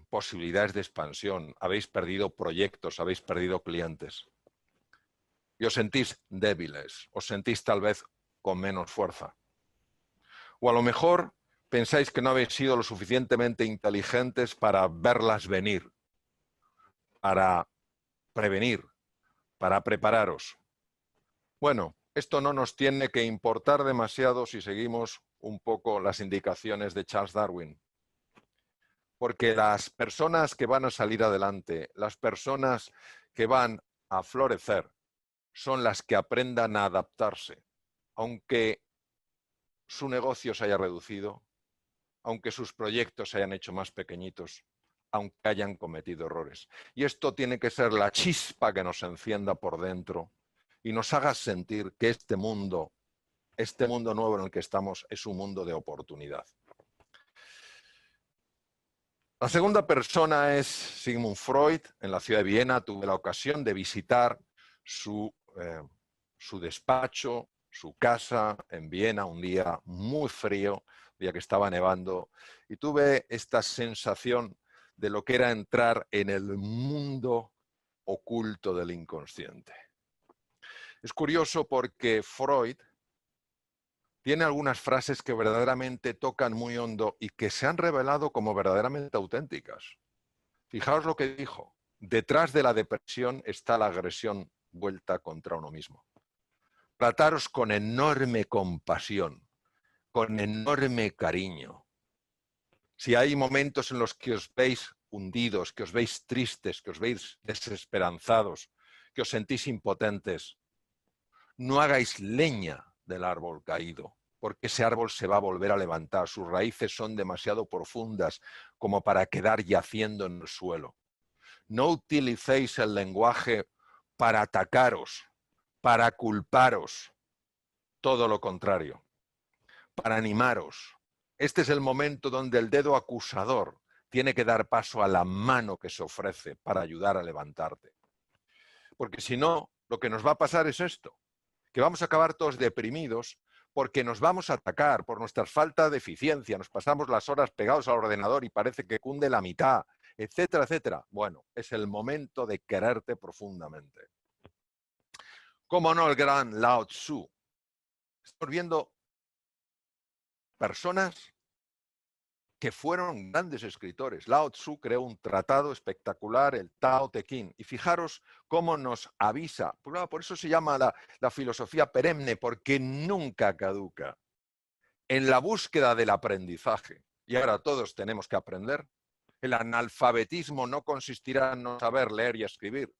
posibilidades de expansión, habéis perdido proyectos, habéis perdido clientes. Y os sentís débiles, os sentís tal vez con menos fuerza. O a lo mejor pensáis que no habéis sido lo suficientemente inteligentes para verlas venir, para prevenir, para prepararos. Bueno, Esto no nos tiene que importar demasiado si seguimos un poco las indicaciones de Charles Darwin. Porque las personas que van a salir adelante, las personas que van a florecer, son las que aprendan a adaptarse, aunque su negocio se haya reducido, aunque sus proyectos se hayan hecho más pequeñitos, aunque hayan cometido errores. Y esto tiene que ser la chispa que nos encienda por dentro y nos haga sentir que este mundo nuevo en el que estamos es un mundo de oportunidad. La segunda persona es Sigmund Freud. En la ciudad de Viena tuve la ocasión de visitar su despacho, su casa en Viena, un día muy frío, un día que estaba nevando, y tuve esta sensación de lo que era entrar en el mundo oculto del inconsciente. Es curioso porque Freud tiene algunas frases que verdaderamente tocan muy hondo y que se han revelado como verdaderamente auténticas. Fijaos lo que dijo: detrás de la depresión está la agresión vuelta contra uno mismo. Trataros con enorme compasión, con enorme cariño. Si hay momentos en los que os veis hundidos, que os veis tristes, que os veis desesperanzados, que os sentís impotentes, no hagáis leña del árbol caído, porque ese árbol se va a volver a levantar. Sus raíces son demasiado profundas como para quedar yaciendo en el suelo. No utilicéis el lenguaje para atacaros, para culparos, todo lo contrario, para animaros. Este es el momento donde el dedo acusador tiene que dar paso a la mano que se ofrece para ayudar a levantarte. Porque si no, lo que nos va a pasar es esto, que vamos a acabar todos deprimidos porque nos vamos a atacar por nuestra falta de eficiencia, nos pasamos las horas pegados al ordenador y parece que cunde la mitad, etcétera, etcétera. Bueno, es el momento de quererte profundamente. ¿Cómo no el gran Lao Tzu? Estamos viendo personas que fueron grandes escritores. Lao Tzu creó un tratado espectacular, el Tao Te Ching. Y fijaros cómo nos avisa. Por eso se llama la filosofía perenne, porque nunca caduca. En la búsqueda del aprendizaje, y ahora todos tenemos que aprender, el analfabetismo no consistirá en no saber leer y escribir,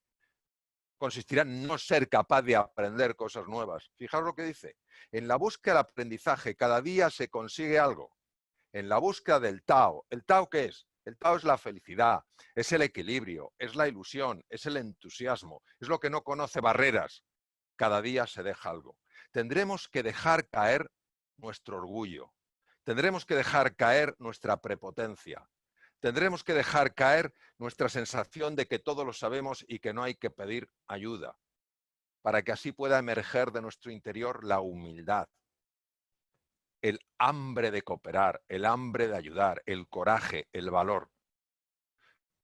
consistirá en no ser capaz de aprender cosas nuevas. Fijaos lo que dice. En la búsqueda del aprendizaje cada día se consigue algo. En la búsqueda del Tao. ¿El Tao qué es? El Tao es la felicidad, es el equilibrio, es la ilusión, es el entusiasmo, es lo que no conoce barreras. Cada día se deja algo. Tendremos que dejar caer nuestro orgullo. Tendremos que dejar caer nuestra prepotencia. Tendremos que dejar caer nuestra sensación de que todo lo sabemos y que no hay que pedir ayuda, para que así pueda emerger de nuestro interior la humildad, el hambre de cooperar, el hambre de ayudar, el coraje, el valor.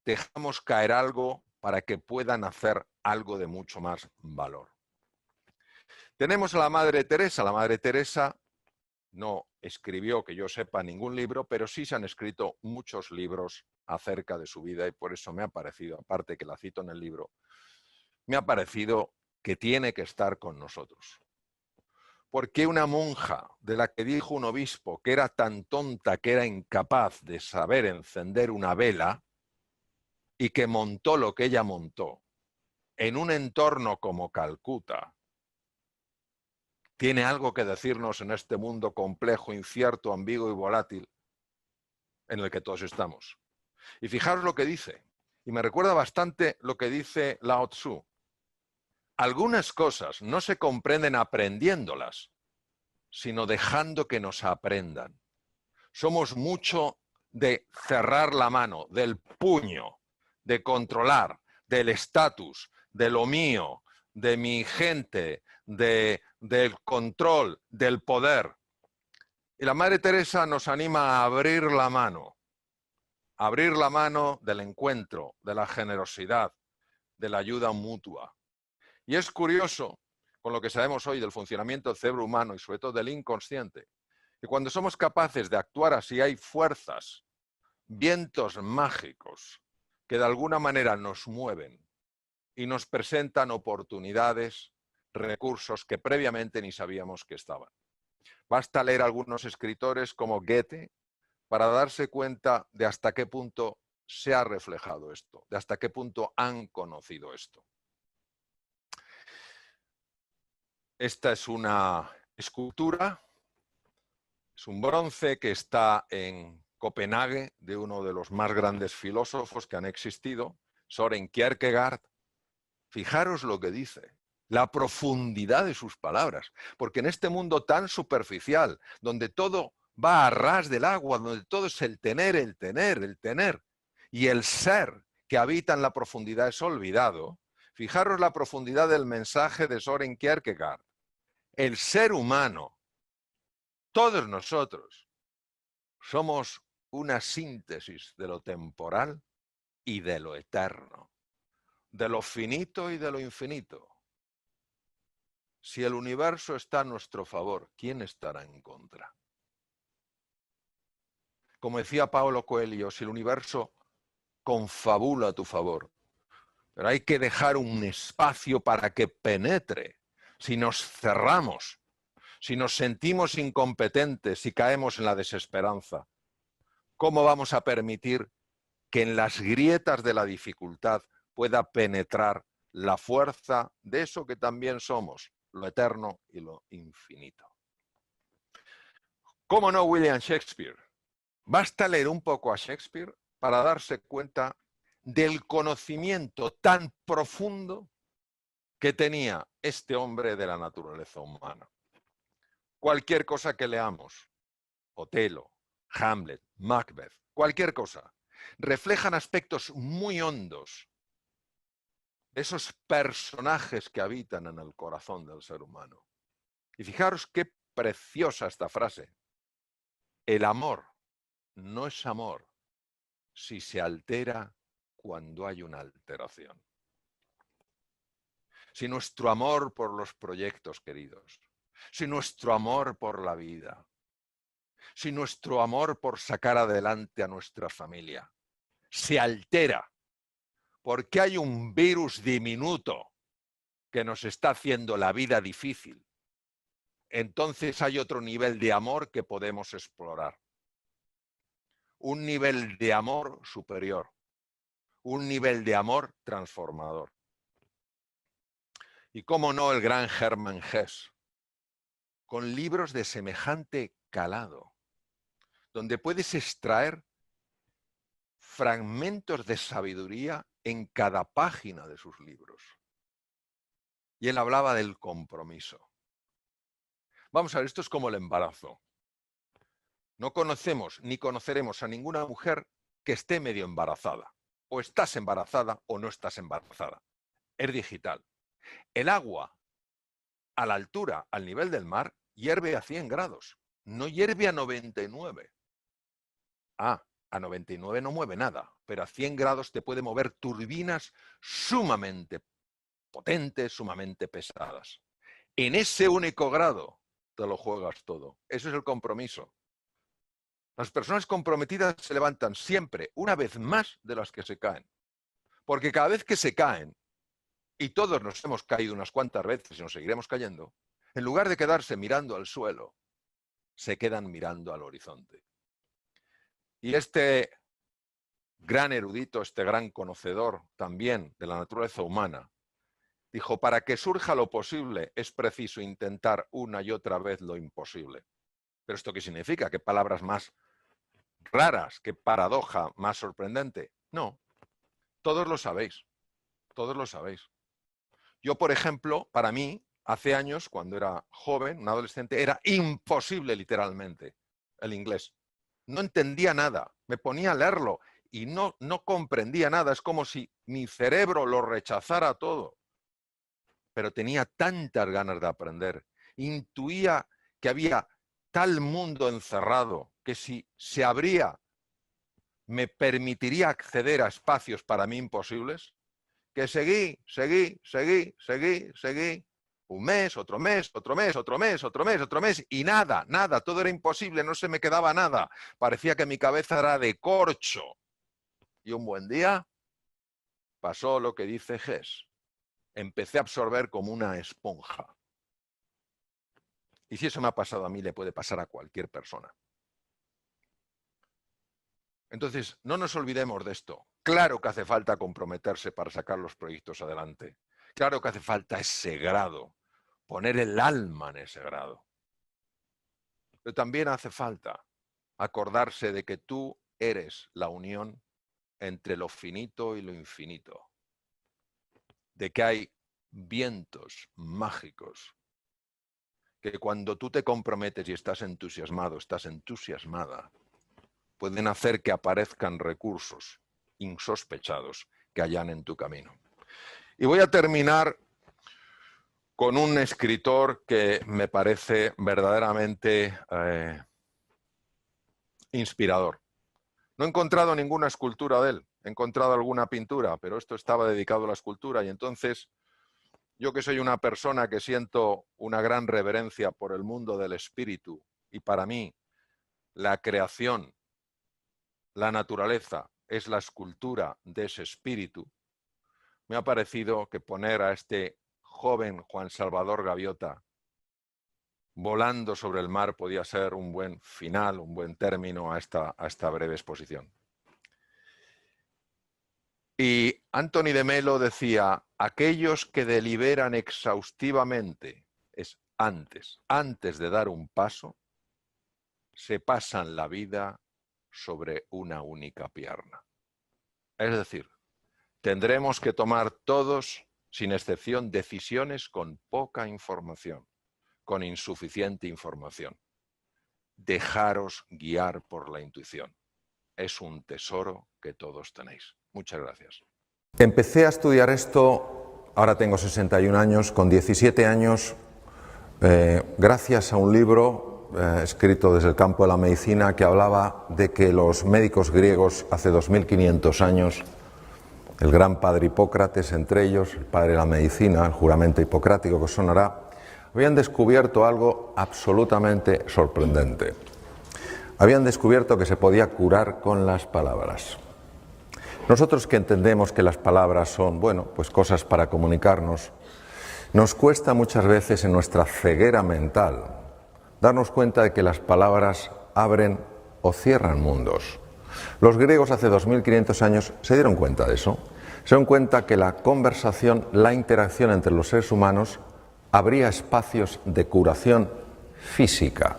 Dejamos caer algo para que puedan hacer algo de mucho más valor. Tenemos a la Madre Teresa. La Madre Teresa no escribió, que yo sepa, ningún libro, pero sí se han escrito muchos libros acerca de su vida y por eso me ha parecido, aparte que la cito en el libro, me ha parecido que tiene que estar con nosotros. Porque una monja de la que dijo un obispo que era tan tonta que era incapaz de saber encender una vela y que montó lo que ella montó en un entorno como Calcuta, tiene algo que decirnos en este mundo complejo, incierto, ambiguo y volátil en el que todos estamos. Y fijaros lo que dice, y me recuerda bastante lo que dice Lao Tzu. Algunas cosas no se comprenden aprendiéndolas, sino dejando que nos aprendan. Somos mucho de cerrar la mano, del puño, de controlar, del estatus, de lo mío, de mi gente, del control, del poder. Y la Madre Teresa nos anima a abrir la mano del encuentro, de la generosidad, de la ayuda mutua. Y es curioso, con lo que sabemos hoy del funcionamiento del cerebro humano y sobre todo del inconsciente, que cuando somos capaces de actuar así hay fuerzas, vientos mágicos que de alguna manera nos mueven y nos presentan oportunidades recursos que previamente ni sabíamos que estaban. Basta leer algunos escritores como Goethe para darse cuenta de hasta qué punto se ha reflejado esto, de hasta qué punto han conocido esto. Esta es una escultura, es un bronce que está en Copenhague, de uno de los más grandes filósofos que han existido, Søren Kierkegaard. Fijaros lo que dice, la profundidad de sus palabras, porque en este mundo tan superficial, donde todo va a ras del agua, donde todo es el tener, el tener, el tener, y el ser que habita en la profundidad es olvidado, fijaros la profundidad del mensaje de Søren Kierkegaard. El ser humano, todos nosotros, somos una síntesis de lo temporal y de lo eterno, de lo finito y de lo infinito. Si el universo está a nuestro favor, ¿quién estará en contra? Como decía Paulo Coelho, si el universo confabula a tu favor, pero hay que dejar un espacio para que penetre. Si nos cerramos, si nos sentimos incompetentes, si caemos en la desesperanza, ¿cómo vamos a permitir que en las grietas de la dificultad pueda penetrar la fuerza de eso que también somos, lo eterno y lo infinito? ¿Cómo no William Shakespeare? Basta leer un poco a Shakespeare para darse cuenta del conocimiento tan profundo que tenía este hombre de la naturaleza humana. Cualquier cosa que leamos, Otelo, Hamlet, Macbeth, cualquier cosa, reflejan aspectos muy hondos de esos personajes que habitan en el corazón del ser humano. Y fijaros qué preciosa esta frase. El amor no es amor si se altera cuando hay una alteración. Si nuestro amor por los proyectos queridos, si nuestro amor por la vida, si nuestro amor por sacar adelante a nuestra familia se altera porque hay un virus diminuto que nos está haciendo la vida difícil, entonces hay otro nivel de amor que podemos explorar. Un nivel de amor superior, un nivel de amor transformador. Y cómo no el gran Hermann Hesse, con libros de semejante calado, donde puedes extraer fragmentos de sabiduría en cada página de sus libros. Y él hablaba del compromiso. Vamos a ver, esto es como el embarazo. No conocemos ni conoceremos a ninguna mujer que esté medio embarazada. O estás embarazada o no estás embarazada. Es digital. El agua a la altura, al nivel del mar, hierve a 100 grados. No hierve a 99. A 99 no mueve nada, pero a 100 grados te puede mover turbinas sumamente potentes, sumamente pesadas. En ese único grado te lo juegas todo. Eso es el compromiso. Las personas comprometidas se levantan siempre, una vez más, de las que se caen. Porque cada vez que se caen, y todos nos hemos caído unas cuantas veces y nos seguiremos cayendo, en lugar de quedarse mirando al suelo, se quedan mirando al horizonte. Y este gran erudito, este gran conocedor también de la naturaleza humana, dijo, para que surja lo posible es preciso intentar una y otra vez lo imposible. ¿Pero esto qué significa? ¿Qué palabras más raras? ¿Qué paradoja más sorprendente? No, todos lo sabéis, todos lo sabéis. Yo, por ejemplo, para mí, hace años, cuando era joven, un adolescente, era imposible literalmente el inglés. No entendía nada, me ponía a leerlo y no comprendía nada. Es como si mi cerebro lo rechazara todo. Pero tenía tantas ganas de aprender. Intuía que había tal mundo encerrado que si se abría me permitiría acceder a espacios para mí imposibles, que seguí. Un mes, otro mes, otro mes, otro mes, otro mes, otro mes, y nada, todo era imposible, no se me quedaba nada. Parecía que mi cabeza era de corcho. Y un buen día pasó lo que dice Hesse. empecé a absorber como una esponja. Y si eso me ha pasado a mí, le puede pasar a cualquier persona. Entonces, no nos olvidemos de esto. Claro que hace falta comprometerse para sacar los proyectos adelante. Claro que hace falta ese grado, poner el alma en ese grado. Pero también hace falta acordarse de que tú eres la unión entre lo finito y lo infinito. De que hay vientos mágicos que cuando tú te comprometes y estás entusiasmado, estás entusiasmada, pueden hacer que aparezcan recursos insospechados que hallan en tu camino. Y voy a terminar con un escritor que me parece verdaderamente inspirador. No he encontrado ninguna escultura de él, he encontrado alguna pintura, pero esto estaba dedicado a la escultura y entonces yo que soy una persona que siento una gran reverencia por el mundo del espíritu y para mí la creación, la naturaleza es la escultura de ese espíritu, me ha parecido que poner a este joven Juan Salvador Gaviota volando sobre el mar podía ser un buen final, un buen término a esta breve exposición. Y Anthony de Melo decía, aquellos que deliberan exhaustivamente, es antes de dar un paso, se pasan la vida sobre una única pierna. Es decir, tendremos que tomar todos, sin excepción, decisiones con poca información, con insuficiente información. Dejaros guiar por la intuición. Es un tesoro que todos tenéis. Muchas gracias. Empecé a estudiar esto, ahora tengo 61 años, con 17 años, gracias a un libro escrito desde el campo de la medicina que hablaba de que los médicos griegos hace 2500 años, el gran padre Hipócrates entre ellos, el padre de la medicina, el juramento hipocrático que os sonará, habían descubierto algo absolutamente sorprendente. Habían descubierto que se podía curar con las palabras. Nosotros que entendemos que las palabras son, bueno, pues cosas para comunicarnos, nos cuesta muchas veces en nuestra ceguera mental darnos cuenta de que las palabras abren o cierran mundos. Los griegos hace 2500 años se dieron cuenta de eso. Se dieron cuenta que la conversación, la interacción entre los seres humanos abría espacios de curación física.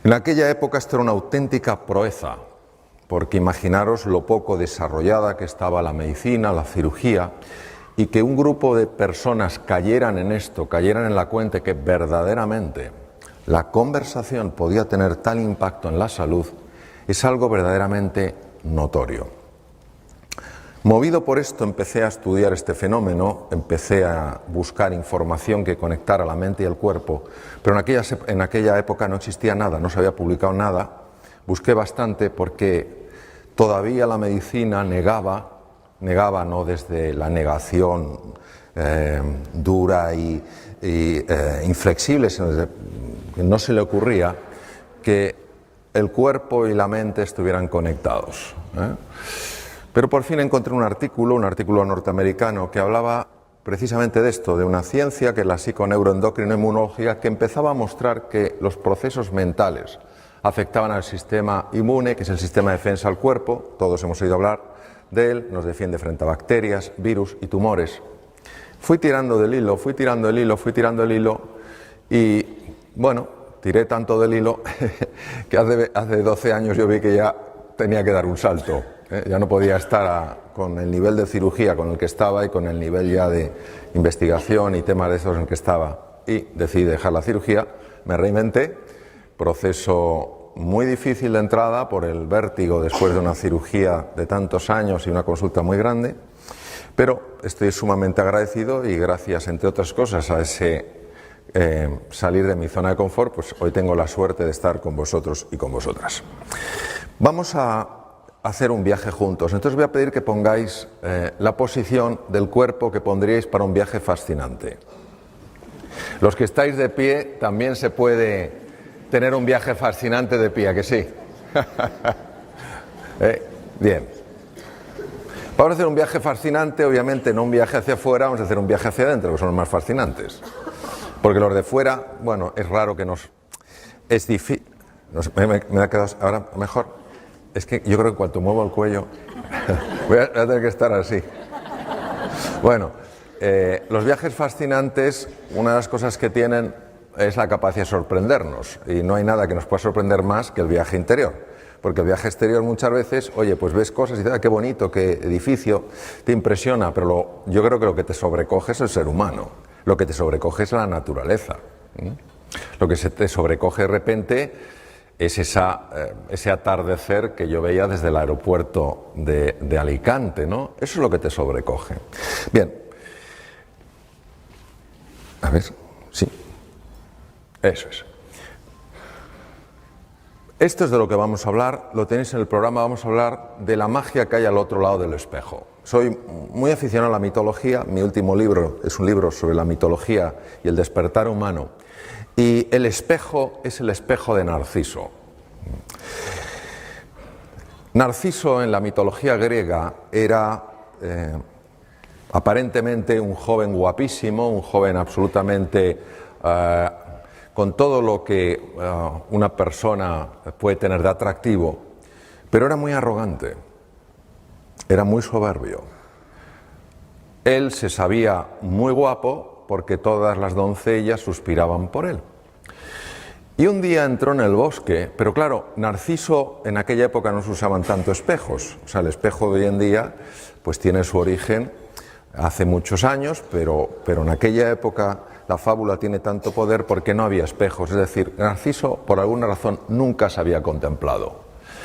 En aquella época esto era una auténtica proeza, porque imaginaros lo poco desarrollada que estaba la medicina, la cirugía, y que un grupo de personas cayeran en esto, cayeran en la cuenta que verdaderamente la conversación podía tener tal impacto en la salud, es algo verdaderamente notorio. Movido por esto empecé a estudiar este fenómeno, empecé a buscar información que conectara la mente y el cuerpo, pero en aquella época no existía nada, no se había publicado nada. Busqué bastante porque todavía la medicina negaba no desde la negación dura y inflexible, sino desde que no se le ocurría que el cuerpo y la mente estuvieran conectados. Pero por fin encontré un artículo norteamericano que hablaba precisamente de esto, de una ciencia que es la psiconeuroendocrinoinmunología, que empezaba a mostrar que los procesos mentales afectaban al sistema inmune, que es el sistema de defensa del cuerpo, todos hemos oído hablar de él, nos defiende frente a bacterias, virus y tumores. Fui tirando del hilo y, bueno, tiré tanto del hilo que hace 12 años yo vi que ya tenía que dar un salto. Ya no podía estar con el nivel de cirugía con el que estaba y con el nivel ya de investigación y temas de esos en el que estaba. Y decidí dejar la cirugía, me reinventé, proceso muy difícil de entrada por el vértigo después de una cirugía de tantos años y una consulta muy grande, pero estoy sumamente agradecido y gracias, entre otras cosas, a ese salir de mi zona de confort, pues hoy tengo la suerte de estar con vosotros y con vosotras. Vamos a hacer un viaje juntos, entonces voy a pedir que pongáis la posición del cuerpo que pondríais para un viaje fascinante. Los que estáis de pie también se puede tener un viaje fascinante de pie, ¿a que sí? Bien. Vamos a hacer un viaje fascinante, obviamente no un viaje hacia afuera, vamos a hacer un viaje hacia adentro, que son los más fascinantes. Porque los de fuera, bueno, es raro que nos... Es difícil... Me ha quedado ahora mejor. Es que yo creo que cuando muevo el cuello voy a tener que estar así. Bueno, los viajes fascinantes, una de las cosas que tienen es la capacidad de sorprendernos. Y no hay nada que nos pueda sorprender más que el viaje interior. Porque el viaje exterior muchas veces, oye, pues ves cosas y dices, ah, qué bonito, qué edificio, te impresiona, pero yo creo que lo que te sobrecoge es el ser humano, lo que te sobrecoge es la naturaleza. Lo que se te sobrecoge de repente es ese atardecer que yo veía desde el aeropuerto de Alicante, ¿no? Eso es lo que te sobrecoge. Bien. A ver, sí. Eso es. Esto es de lo que vamos a hablar, lo tenéis en el programa, vamos a hablar de la magia que hay al otro lado del espejo. Soy muy aficionado a la mitología, mi último libro es un libro sobre la mitología y el despertar humano. Y el espejo es el espejo de Narciso. Narciso en la mitología griega era aparentemente un joven guapísimo, un joven absolutamente... con todo lo que una persona puede tener de atractivo, pero era muy arrogante, era muy soberbio. Él se sabía muy guapo porque todas las doncellas suspiraban por él. Y un día entró en el bosque, pero claro, Narciso en aquella época no se usaban tanto espejos, o sea, el espejo de hoy en día pues tiene su origen hace muchos años, pero en aquella época la fábula tiene tanto poder porque no había espejos, es decir, Narciso por alguna razón nunca se había contemplado.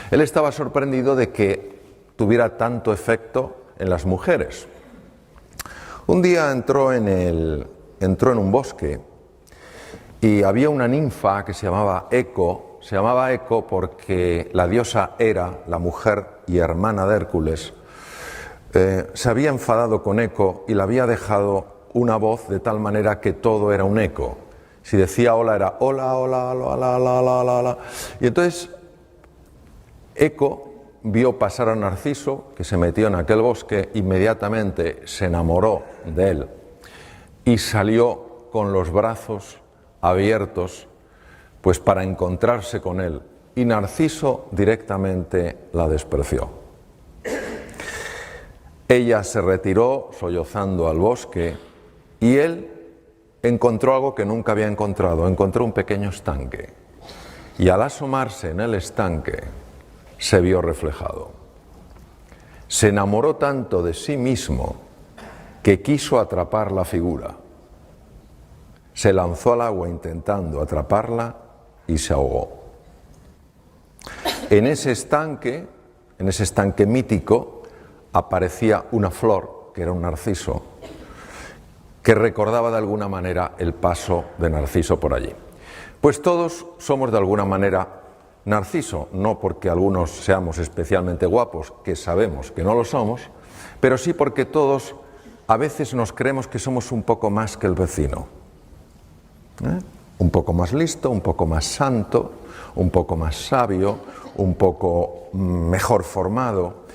Él estaba sorprendido de que tuviera tanto efecto en las mujeres. Un día entró en un bosque y había una ninfa que se llamaba Eco porque la diosa Hera, la mujer y hermana de Hércules, se había enfadado con Eco y le había dejado una voz de tal manera que todo era un eco. Si decía hola era hola, hola, hola, hola, hola, hola, hola. Y entonces Eco vio pasar a Narciso, que se metió en aquel bosque, inmediatamente se enamoró de él y salió con los brazos abiertos pues para encontrarse con él. Y Narciso directamente la despreció. Ella se retiró sollozando al bosque y él encontró algo que nunca había encontrado, encontró un pequeño estanque. Y al asomarse en el estanque se vio reflejado. Se enamoró tanto de sí mismo que quiso atrapar la figura. Se lanzó al agua intentando atraparla y se ahogó. En ese estanque mítico, aparecía una flor, que era un narciso, que recordaba de alguna manera el paso de Narciso por allí. Pues todos somos de alguna manera Narciso, no porque algunos seamos especialmente guapos, que sabemos que no lo somos, pero sí porque todos a veces nos creemos que somos un poco más que el vecino. Un poco más listo, un poco más santo, un poco más sabio, un poco mejor formado.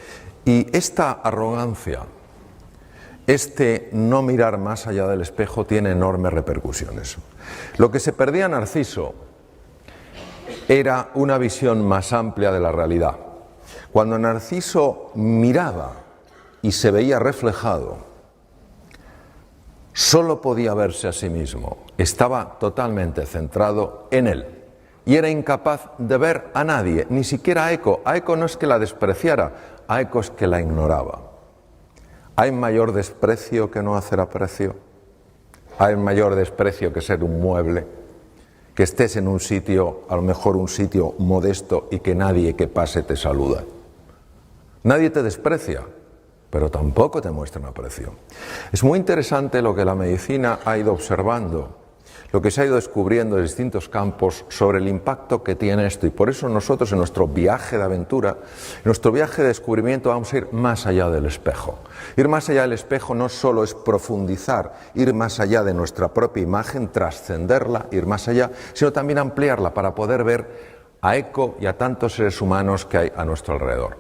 Y esta arrogancia, este no mirar más allá del espejo tiene enormes repercusiones. Lo que se perdía Narciso era una visión más amplia de la realidad. Cuando Narciso miraba y se veía reflejado, solo podía verse a sí mismo, estaba totalmente centrado en él y era incapaz de ver a nadie, ni siquiera a Eco. A Eco no es que la despreciara, a Eco es que la ignoraba. ¿Hay mayor desprecio que no hacer aprecio? ¿Hay mayor desprecio que ser un mueble? Que estés en un sitio, a lo mejor un sitio modesto y que nadie que pase te saluda. Nadie te desprecia, pero tampoco te muestran aprecio. Es muy interesante lo que la medicina ha ido observando, lo que se ha ido descubriendo en distintos campos sobre el impacto que tiene esto. Y por eso nosotros en nuestro viaje de aventura, en nuestro viaje de descubrimiento, vamos a ir más allá del espejo. Ir más allá del espejo no solo es profundizar, ir más allá de nuestra propia imagen, trascenderla, ir más allá, sino también ampliarla para poder ver a Eco y a tantos seres humanos que hay a nuestro alrededor.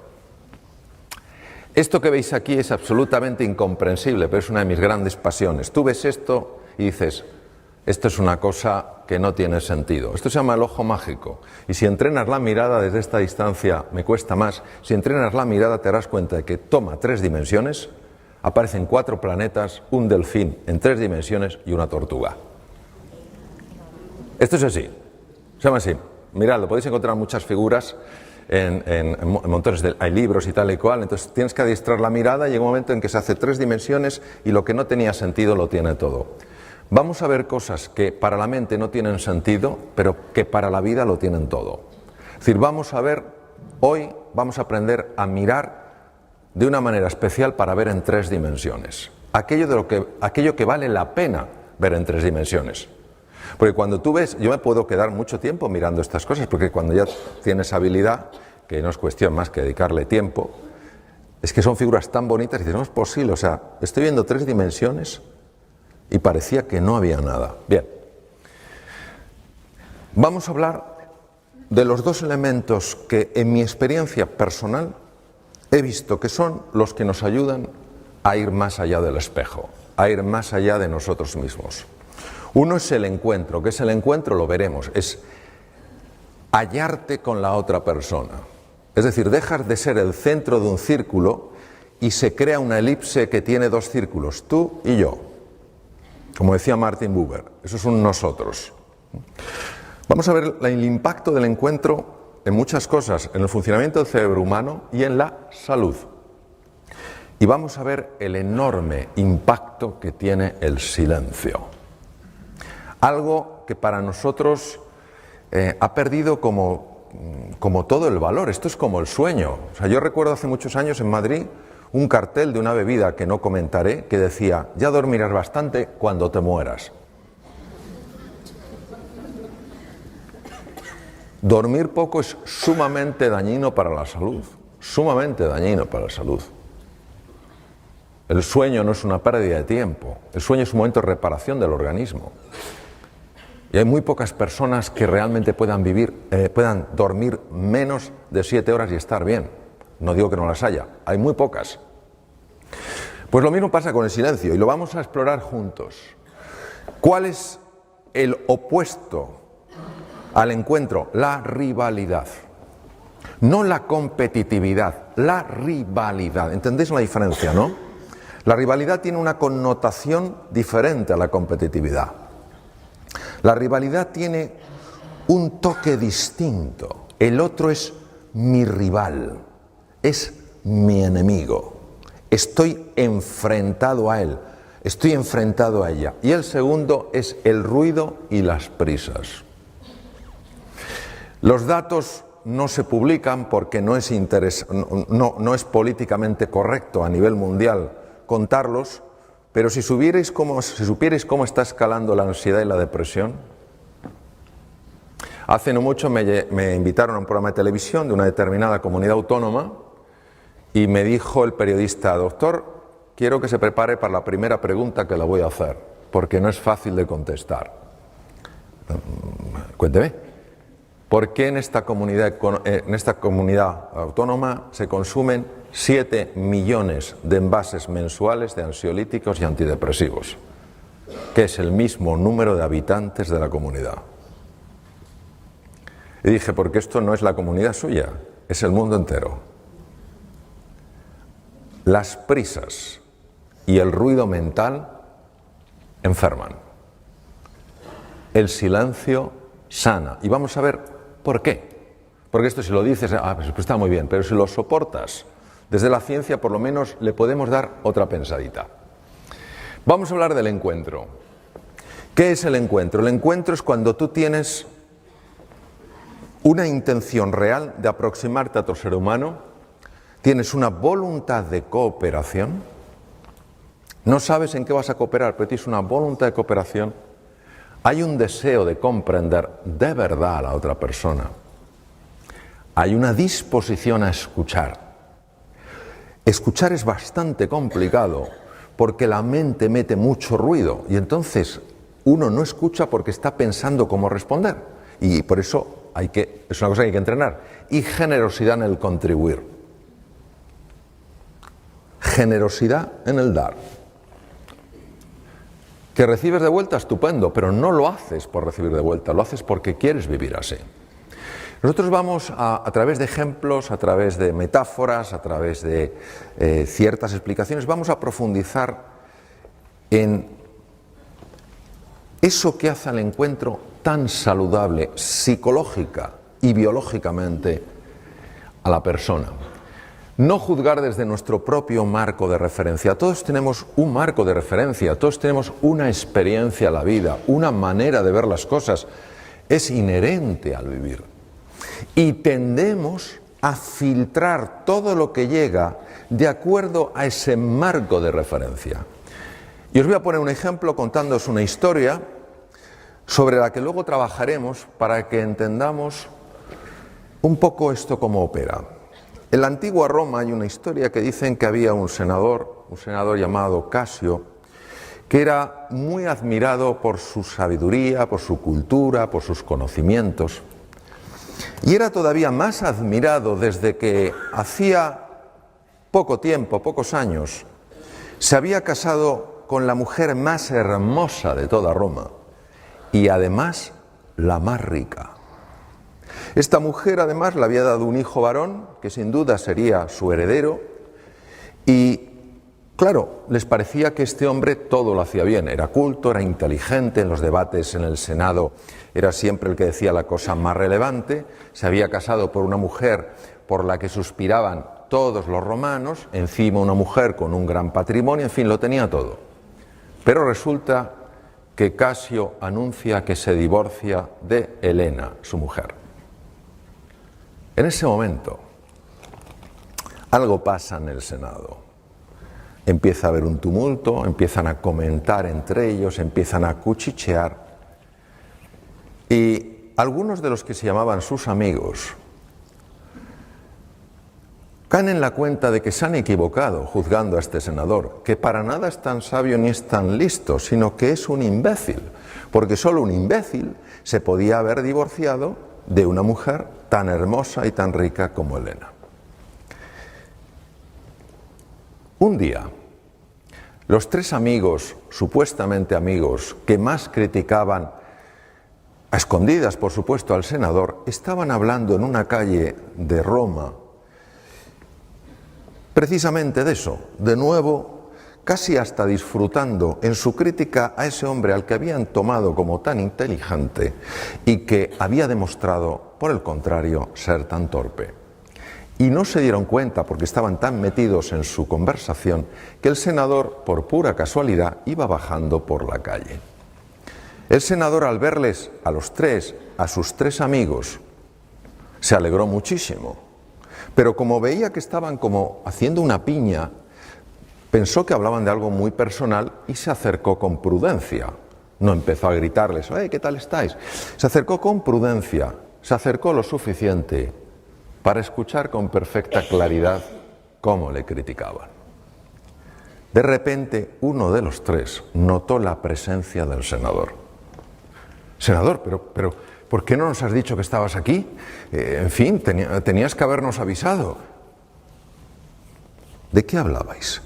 Esto que veis aquí es absolutamente incomprensible, pero es una de mis grandes pasiones. Tú ves esto y dices, esto es una cosa que no tiene sentido. Esto se llama el ojo mágico. Y si entrenas la mirada desde esta distancia, me cuesta más, si entrenas la mirada te darás cuenta de que toma 3 dimensiones, aparecen 4 planetas, un delfín en 3 dimensiones y una tortuga. Esto es así, se llama así. Miradlo, podéis encontrar muchas figuras en montones de... hay libros y tal y cual, entonces tienes que adiestrar la mirada y llega un momento en que se hace 3 dimensiones y lo que no tenía sentido lo tiene todo. Vamos a ver cosas que para la mente no tienen sentido, pero que para la vida lo tienen todo. Es decir, hoy vamos a aprender a mirar de una manera especial para ver en 3 dimensiones. Aquello que vale la pena ver en 3 dimensiones. Porque cuando tú ves, yo me puedo quedar mucho tiempo mirando estas cosas, porque cuando ya tienes habilidad, que no es cuestión más que dedicarle tiempo, es que son figuras tan bonitas y dices, no es posible, o sea, estoy viendo 3 dimensiones y parecía que no había nada. Bien, vamos a hablar de los 2 elementos que en mi experiencia personal he visto que son los que nos ayudan a ir más allá del espejo, a ir más allá de nosotros mismos. Uno es el encuentro. ¿Qué es el encuentro? Lo veremos. Es hallarte con la otra persona. Es decir, dejas de ser el centro de un círculo y se crea una elipse que tiene 2 círculos, tú y yo. Como decía Martin Buber, eso es un nosotros. Vamos a ver el impacto del encuentro en muchas cosas, en el funcionamiento del cerebro humano y en la salud. Y vamos a ver el enorme impacto que tiene el silencio. Algo que para nosotros ha perdido como todo el valor. Esto es como el sueño. O sea, yo recuerdo hace muchos años en Madrid un cartel de una bebida que no comentaré que decía, ya dormirás bastante cuando te mueras. Dormir poco es sumamente dañino para la salud, sumamente dañino para la salud. El sueño no es una pérdida de tiempo, el sueño es un momento de reparación del organismo. Y hay muy pocas personas que realmente puedan dormir menos de 7 horas y estar bien. No digo que no las haya, hay muy pocas. Pues lo mismo pasa con el silencio y lo vamos a explorar juntos. ¿Cuál es el opuesto al encuentro? La rivalidad. No la competitividad, la rivalidad. ¿Entendéis la diferencia, no? La rivalidad tiene una connotación diferente a la competitividad. La rivalidad tiene un toque distinto. El otro es mi rival, es mi enemigo. Estoy enfrentado a él, estoy enfrentado a ella. Y el segundo es el ruido y las prisas. Los datos no se publican porque no es políticamente correcto a nivel mundial contarlos, pero si supierais cómo está escalando la ansiedad y la depresión. Hace no mucho me invitaron a un programa de televisión de una determinada comunidad autónoma y me dijo el periodista, doctor, quiero que se prepare para la primera pregunta que le voy a hacer, porque no es fácil de contestar. Cuénteme, ¿por qué en esta comunidad autónoma se consumen 7 millones de envases mensuales de ansiolíticos y antidepresivos, que es el mismo número de habitantes de la comunidad? Y dije, porque esto no es la comunidad suya, es el mundo entero. Las prisas y el ruido mental enferman. El silencio sana. Y vamos a ver por qué. Porque esto si lo dices, pues está muy bien, pero si lo soportas, desde la ciencia por lo menos le podemos dar otra pensadita. Vamos a hablar del encuentro. ¿Qué es el encuentro? El encuentro es cuando tú tienes una intención real de aproximarte a otro ser humano, tienes una voluntad de cooperación, no sabes en qué vas a cooperar, pero tienes una voluntad de cooperación, hay un deseo de comprender de verdad a la otra persona, hay una disposición a escuchar. Escuchar es bastante complicado porque la mente mete mucho ruido y entonces uno no escucha porque está pensando cómo responder y por eso es una cosa que hay que entrenar. Y generosidad en el contribuir. generosidad en el dar. Que recibes de vuelta, estupendo, pero no lo haces por recibir de vuelta, lo haces porque quieres vivir así. Nosotros vamos a través de ejemplos, a través de metáforas, a través de ciertas explicaciones, vamos a profundizar en eso que hace al encuentro tan saludable psicológica y biológicamente a la persona. No juzgar desde nuestro propio marco de referencia. Todos tenemos un marco de referencia, todos tenemos una experiencia a la vida, una manera de ver las cosas. Es inherente al vivir. Y tendemos a filtrar todo lo que llega de acuerdo a ese marco de referencia. Y os voy a poner un ejemplo contándoos una historia sobre la que luego trabajaremos para que entendamos un poco esto cómo opera. En la antigua Roma hay una historia que dicen que había un senador llamado Casio, que era muy admirado por su sabiduría, por su cultura, por sus conocimientos. Y era todavía más admirado desde que hacía poco tiempo, pocos años, se había casado con la mujer más hermosa de toda Roma y además la más rica. Esta mujer además le había dado un hijo varón, que sin duda sería su heredero, y claro, les parecía que este hombre todo lo hacía bien, era culto, era inteligente, en los debates en el Senado era siempre el que decía la cosa más relevante, se había casado por una mujer por la que suspiraban todos los romanos, encima una mujer con un gran patrimonio, en fin, lo tenía todo. Pero resulta que Casio anuncia que se divorcia de Helena, su mujer. En ese momento, algo pasa en el Senado. Empieza a haber un tumulto, empiezan a comentar entre ellos, empiezan a cuchichear. Y algunos de los que se llamaban sus amigos caen en la cuenta de que se han equivocado juzgando a este senador, que para nada es tan sabio ni es tan listo, sino que es un imbécil, porque solo un imbécil se podía haber divorciado de una mujer tan hermosa y tan rica como Helena. Un día, los tres amigos, supuestamente amigos, que más criticaban, a escondidas por supuesto al senador, estaban hablando en una calle de Roma, precisamente de eso, de nuevo, casi hasta disfrutando en su crítica a ese hombre al que habían tomado como tan inteligente y que había demostrado, por el contrario, ser tan torpe. Y no se dieron cuenta, porque estaban tan metidos en su conversación, que el senador, por pura casualidad, iba bajando por la calle. El senador, al verles a los tres, a sus tres amigos, se alegró muchísimo. Pero como veía que estaban como haciendo una piña, pensó que hablaban de algo muy personal y se acercó con prudencia. No empezó a gritarles, ¿qué tal estáis? Se acercó con prudencia, se acercó lo suficiente para escuchar con perfecta claridad cómo le criticaban. De repente, uno de los tres notó la presencia del senador. Senador, pero ¿por qué no nos has dicho que estabas aquí? En fin, tenías que habernos avisado. ¿De qué hablabais?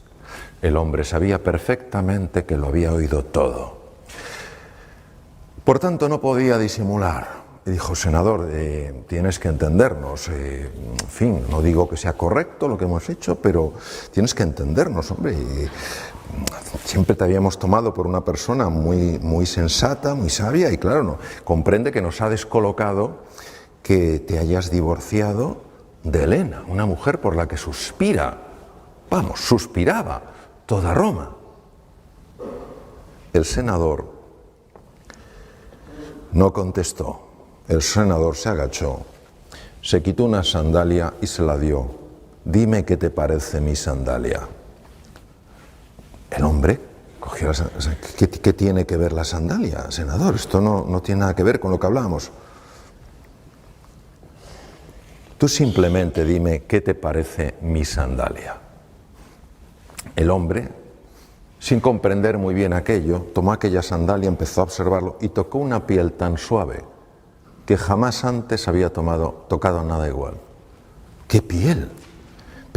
El hombre sabía perfectamente que lo había oído todo. Por tanto, no podía disimular. Y dijo, senador, tienes que entendernos. En fin, no digo que sea correcto lo que hemos hecho, pero tienes que entendernos, hombre. Siempre te habíamos tomado por una persona muy sensata, muy sabia, y claro, no, comprende que nos ha descolocado que te hayas divorciado de Helena, una mujer por la que suspiraba toda Roma. El senador no contestó. El senador se agachó, se quitó una sandalia y se la dio. Dime qué te parece mi sandalia. El hombre cogió la sandalia. ¿Qué tiene que ver la sandalia, senador? Esto no tiene nada que ver con lo que hablamos. Tú simplemente dime qué te parece mi sandalia. El hombre, sin comprender muy bien aquello, tomó aquella sandalia, empezó a observarlo y tocó una piel tan suave que jamás antes había tocado nada igual. ¡Qué piel!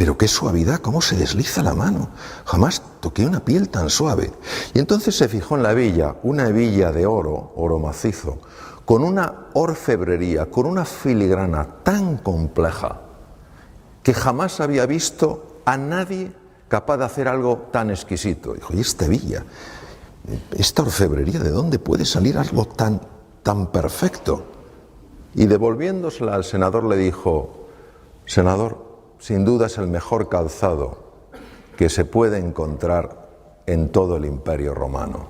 pero qué suavidad, cómo se desliza la mano. Jamás toqué una piel tan suave. Y entonces se fijó en la hebilla, una hebilla de oro, oro macizo, con una orfebrería, con una filigrana tan compleja, que jamás había visto a nadie capaz de hacer algo tan exquisito. Dijo, ¿y esta hebilla? ¿Esta orfebrería? ¿De dónde puede salir algo tan perfecto? Y devolviéndosela al senador le dijo, senador, sin duda es el mejor calzado que se puede encontrar en todo el Imperio Romano.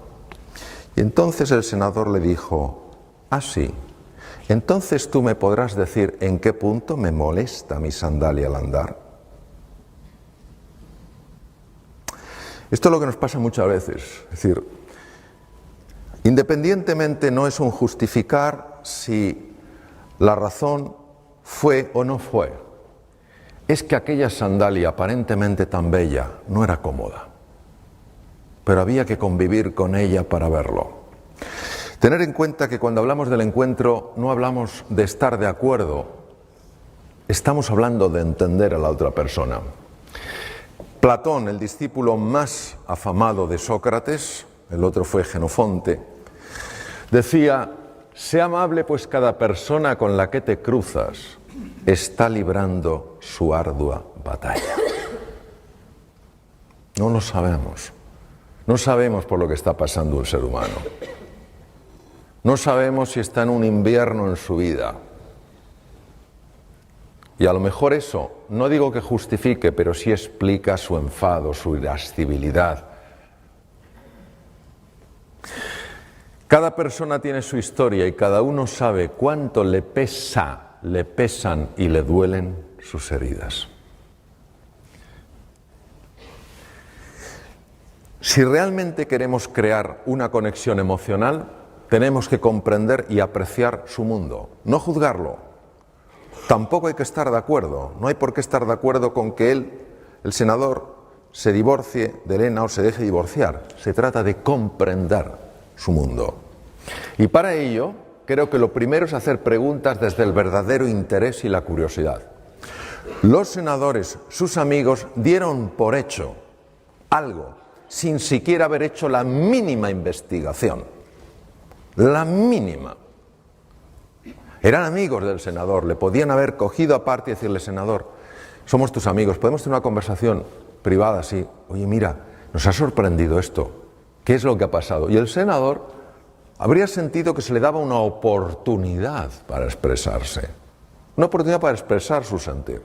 Y entonces el senador le dijo, ah, sí, entonces tú me podrás decir en qué punto me molesta mi sandalia al andar. Esto es lo que nos pasa muchas veces, es decir, independientemente no es un justificar si la razón fue o no fue. Es que aquella sandalia aparentemente tan bella no era cómoda, pero había que convivir con ella para verlo. Tener en cuenta que cuando hablamos del encuentro no hablamos de estar de acuerdo, estamos hablando de entender a la otra persona. Platón, el discípulo más afamado de Sócrates, el otro fue Jenofonte, decía, sé amable pues cada persona con la que te cruzas está librando su ardua batalla. No lo sabemos. No sabemos por lo que está pasando el ser humano. No sabemos si está en un invierno en su vida. Y a lo mejor eso, no digo que justifique, pero sí explica su enfado, su irascibilidad. Cada persona tiene su historia y cada uno sabe cuánto le pesan y le duelen sus heridas. Si realmente queremos crear una conexión emocional, tenemos que comprender y apreciar su mundo, no juzgarlo. Tampoco hay que estar de acuerdo, no hay por qué estar de acuerdo con que él, el senador, se divorcie de Helena o se deje divorciar. Se trata de comprender su mundo. Y para ello, creo que lo primero es hacer preguntas desde el verdadero interés y la curiosidad. Los senadores, sus amigos, dieron por hecho algo, sin siquiera haber hecho la mínima investigación. La mínima. Eran amigos del senador, le podían haber cogido aparte y decirle, senador, somos tus amigos, podemos tener una conversación privada así, oye, mira, nos ha sorprendido esto, ¿qué es lo que ha pasado? Y el senador habría sentido que se le daba una oportunidad para expresarse, una oportunidad para expresar su sentir.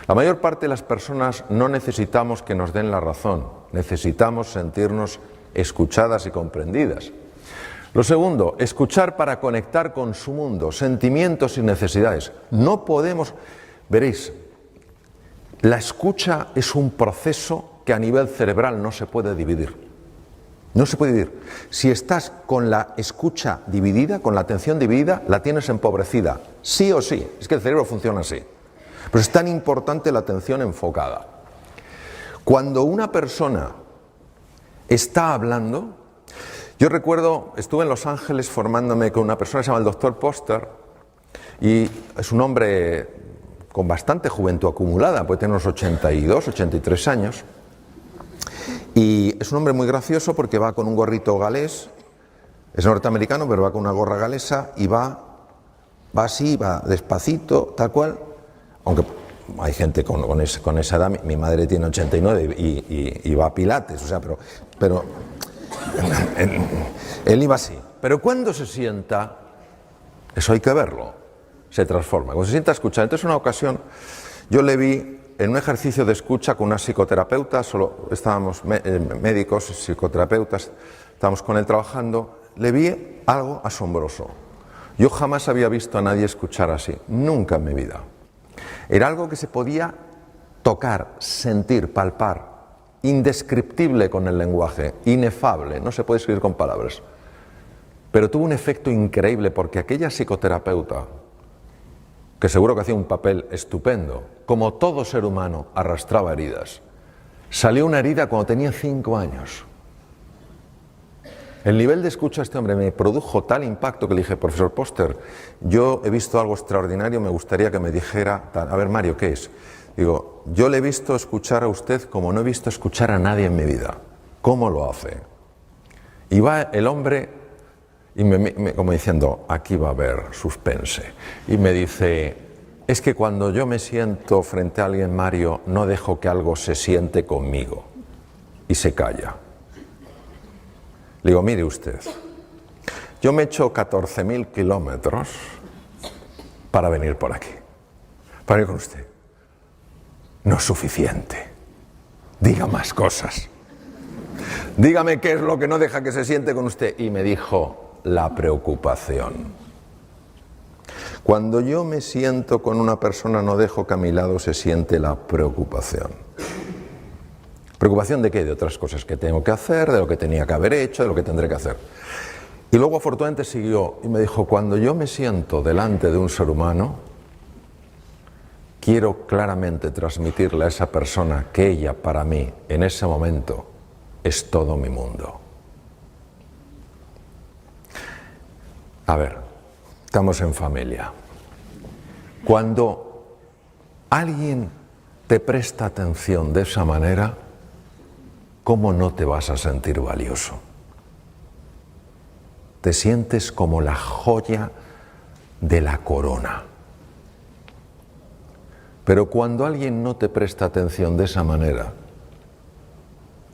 La mayor parte de las personas no necesitamos que nos den la razón, necesitamos sentirnos escuchadas y comprendidas. Lo segundo, escuchar para conectar con su mundo, sentimientos y necesidades. No podemos, veréis, la escucha es un proceso que a nivel cerebral no se puede dividir. No se puede dividir. Si estás con la escucha dividida, con la atención dividida, la tienes empobrecida, sí o sí. Es que el cerebro funciona así. Pero es tan importante la atención enfocada. Cuando una persona está hablando, yo recuerdo, estuve en Los Ángeles formándome con una persona que se llama el Dr. Poster, y es un hombre con bastante juventud acumulada, puede tener unos 82, 83 años, y es un hombre muy gracioso porque va con un gorrito galés, es norteamericano, pero va con una gorra galesa y va así, va despacito, tal cual, aunque hay gente con esa edad, mi madre tiene 89 y va a pilates, o sea, pero él iba así. Pero cuando se sienta, eso hay que verlo, se transforma. Cuando se sienta a escuchar, entonces una ocasión yo le vi en un ejercicio de escucha con una psicoterapeuta, solo estábamos médicos, psicoterapeutas, estábamos con él trabajando, le vi algo asombroso. Yo jamás había visto a nadie escuchar así, nunca en mi vida. Era algo que se podía tocar, sentir, palpar, indescriptible con el lenguaje, inefable, no se puede escribir con palabras. Pero tuvo un efecto increíble porque aquella psicoterapeuta, que seguro que hacía un papel estupendo, como todo ser humano arrastraba heridas, salió una herida cuando tenía 5 años. El nivel de escucha de este hombre me produjo tal impacto que le dije, profesor Poster, yo he visto algo extraordinario, me gustaría que me dijera, a ver Mario, ¿qué es? Digo, yo le he visto escuchar a usted como no he visto escuchar a nadie en mi vida. ¿Cómo lo hace? Y va el hombre, y como diciendo, aquí va a haber suspense. Y me dice, es que cuando yo me siento frente a alguien, Mario, no dejo que algo se siente conmigo. Y se calla. Le digo, mire usted, yo me he hecho 14.000 kilómetros para venir por aquí, para venir con usted. No es suficiente. Diga más cosas. Dígame qué es lo que no deja que se siente con usted. Y me dijo, la preocupación. Cuando yo me siento con una persona, no dejo que a mi lado se siente la preocupación. ¿Preocupación de qué? De otras cosas que tengo que hacer, de lo que tenía que haber hecho, de lo que tendré que hacer. Y luego afortunadamente siguió y me dijo, cuando yo me siento delante de un ser humano, quiero claramente transmitirle a esa persona que ella para mí, en ese momento, es todo mi mundo. A ver, estamos en familia. Cuando alguien te presta atención de esa manera, ¿cómo no te vas a sentir valioso? Te sientes como la joya de la corona. Pero cuando alguien no te presta atención de esa manera,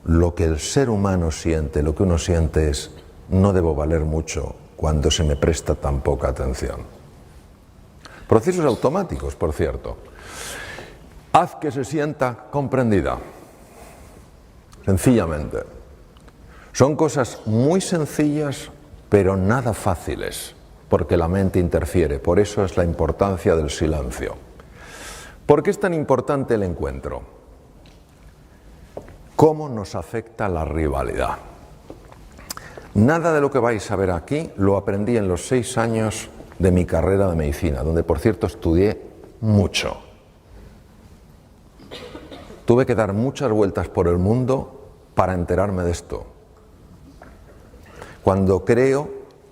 lo que el ser humano siente, lo que uno siente es, no debo valer mucho cuando se me presta tan poca atención. Procesos automáticos, por cierto. Haz que se sienta comprendida. Sencillamente. Son cosas muy sencillas, pero nada fáciles, porque la mente interfiere. Por eso es la importancia del silencio. ¿Por qué es tan importante el encuentro? ¿Cómo nos afecta la rivalidad? Nada de lo que vais a ver aquí lo aprendí en los 6 años de mi carrera de medicina, donde por cierto estudié mucho. Tuve que dar muchas vueltas por el mundo para enterarme de esto. Cuando creo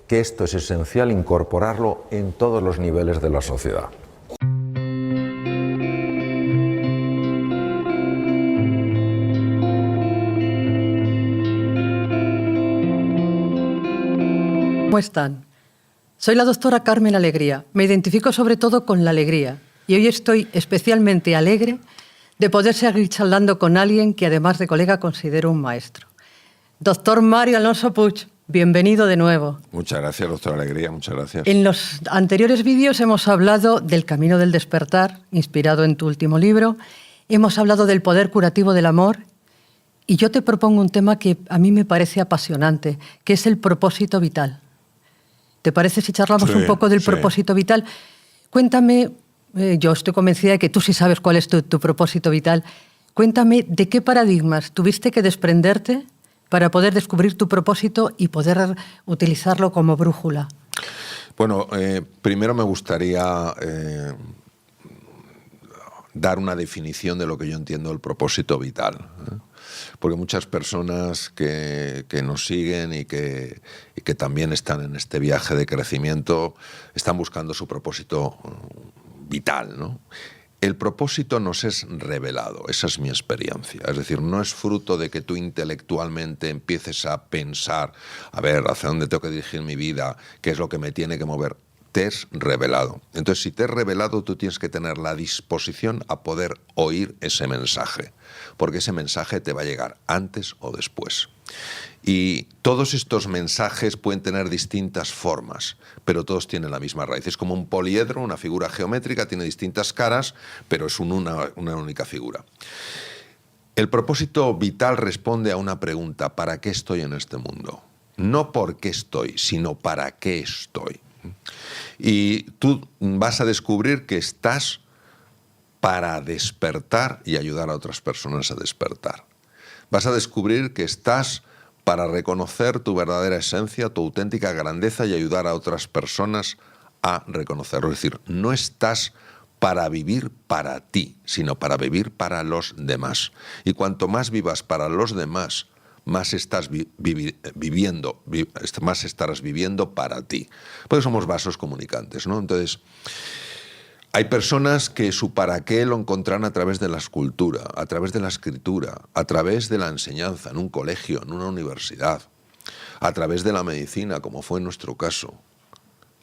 que esto es esencial incorporarlo en todos los niveles de la sociedad. ¿Cómo están? Soy la doctora Carmen Alegría. Me identifico sobre todo con la alegría y hoy estoy especialmente alegre de poder seguir charlando con alguien que además de colega considero un maestro. Doctor Mario Alonso Puig, bienvenido de nuevo. Muchas gracias, doctora Alegría, muchas gracias. En los anteriores vídeos hemos hablado del camino del despertar, inspirado en tu último libro. Hemos hablado del poder curativo del amor y yo te propongo un tema que a mí me parece apasionante, que es el propósito vital. ¿Te parece si charlamos un poco del propósito vital? Cuéntame, yo estoy convencida de que tú sí sabes cuál es tu propósito vital. Cuéntame de qué paradigmas tuviste que desprenderte para poder descubrir tu propósito y poder utilizarlo como brújula. Bueno, primero me gustaría dar una definición de lo que yo entiendo el propósito vital, ¿eh? Porque muchas personas que nos siguen y que también están en este viaje de crecimiento están buscando su propósito vital, ¿no? El propósito nos es revelado, esa es mi experiencia. Es decir, no es fruto de que tú intelectualmente empieces a pensar, a ver, hacia dónde tengo que dirigir mi vida, qué es lo que me tiene que mover. Te es revelado. Entonces, si te es revelado, tú tienes que tener la disposición a poder oír ese mensaje, porque ese mensaje te va a llegar antes o después. Y todos estos mensajes pueden tener distintas formas, pero todos tienen la misma raíz. Es como un poliedro, una figura geométrica, tiene distintas caras, pero es una única figura. El propósito vital responde a una pregunta: ¿para qué estoy en este mundo? No por qué estoy, sino para qué estoy. Y tú vas a descubrir que estás para despertar y ayudar a otras personas a despertar. Vas a descubrir que estás para reconocer tu verdadera esencia, tu auténtica grandeza y ayudar a otras personas a reconocerlo. Es decir, no estás para vivir para ti, sino para vivir para los demás. Y cuanto más vivas para los demás, más estás más estarás viviendo para ti. Porque somos vasos comunicantes, ¿no? Entonces, Hay personas que su para qué lo encontrarán a través de la escultura, a través de la escritura, a través de la enseñanza en un colegio, en una universidad, a través de la medicina, como fue en nuestro caso.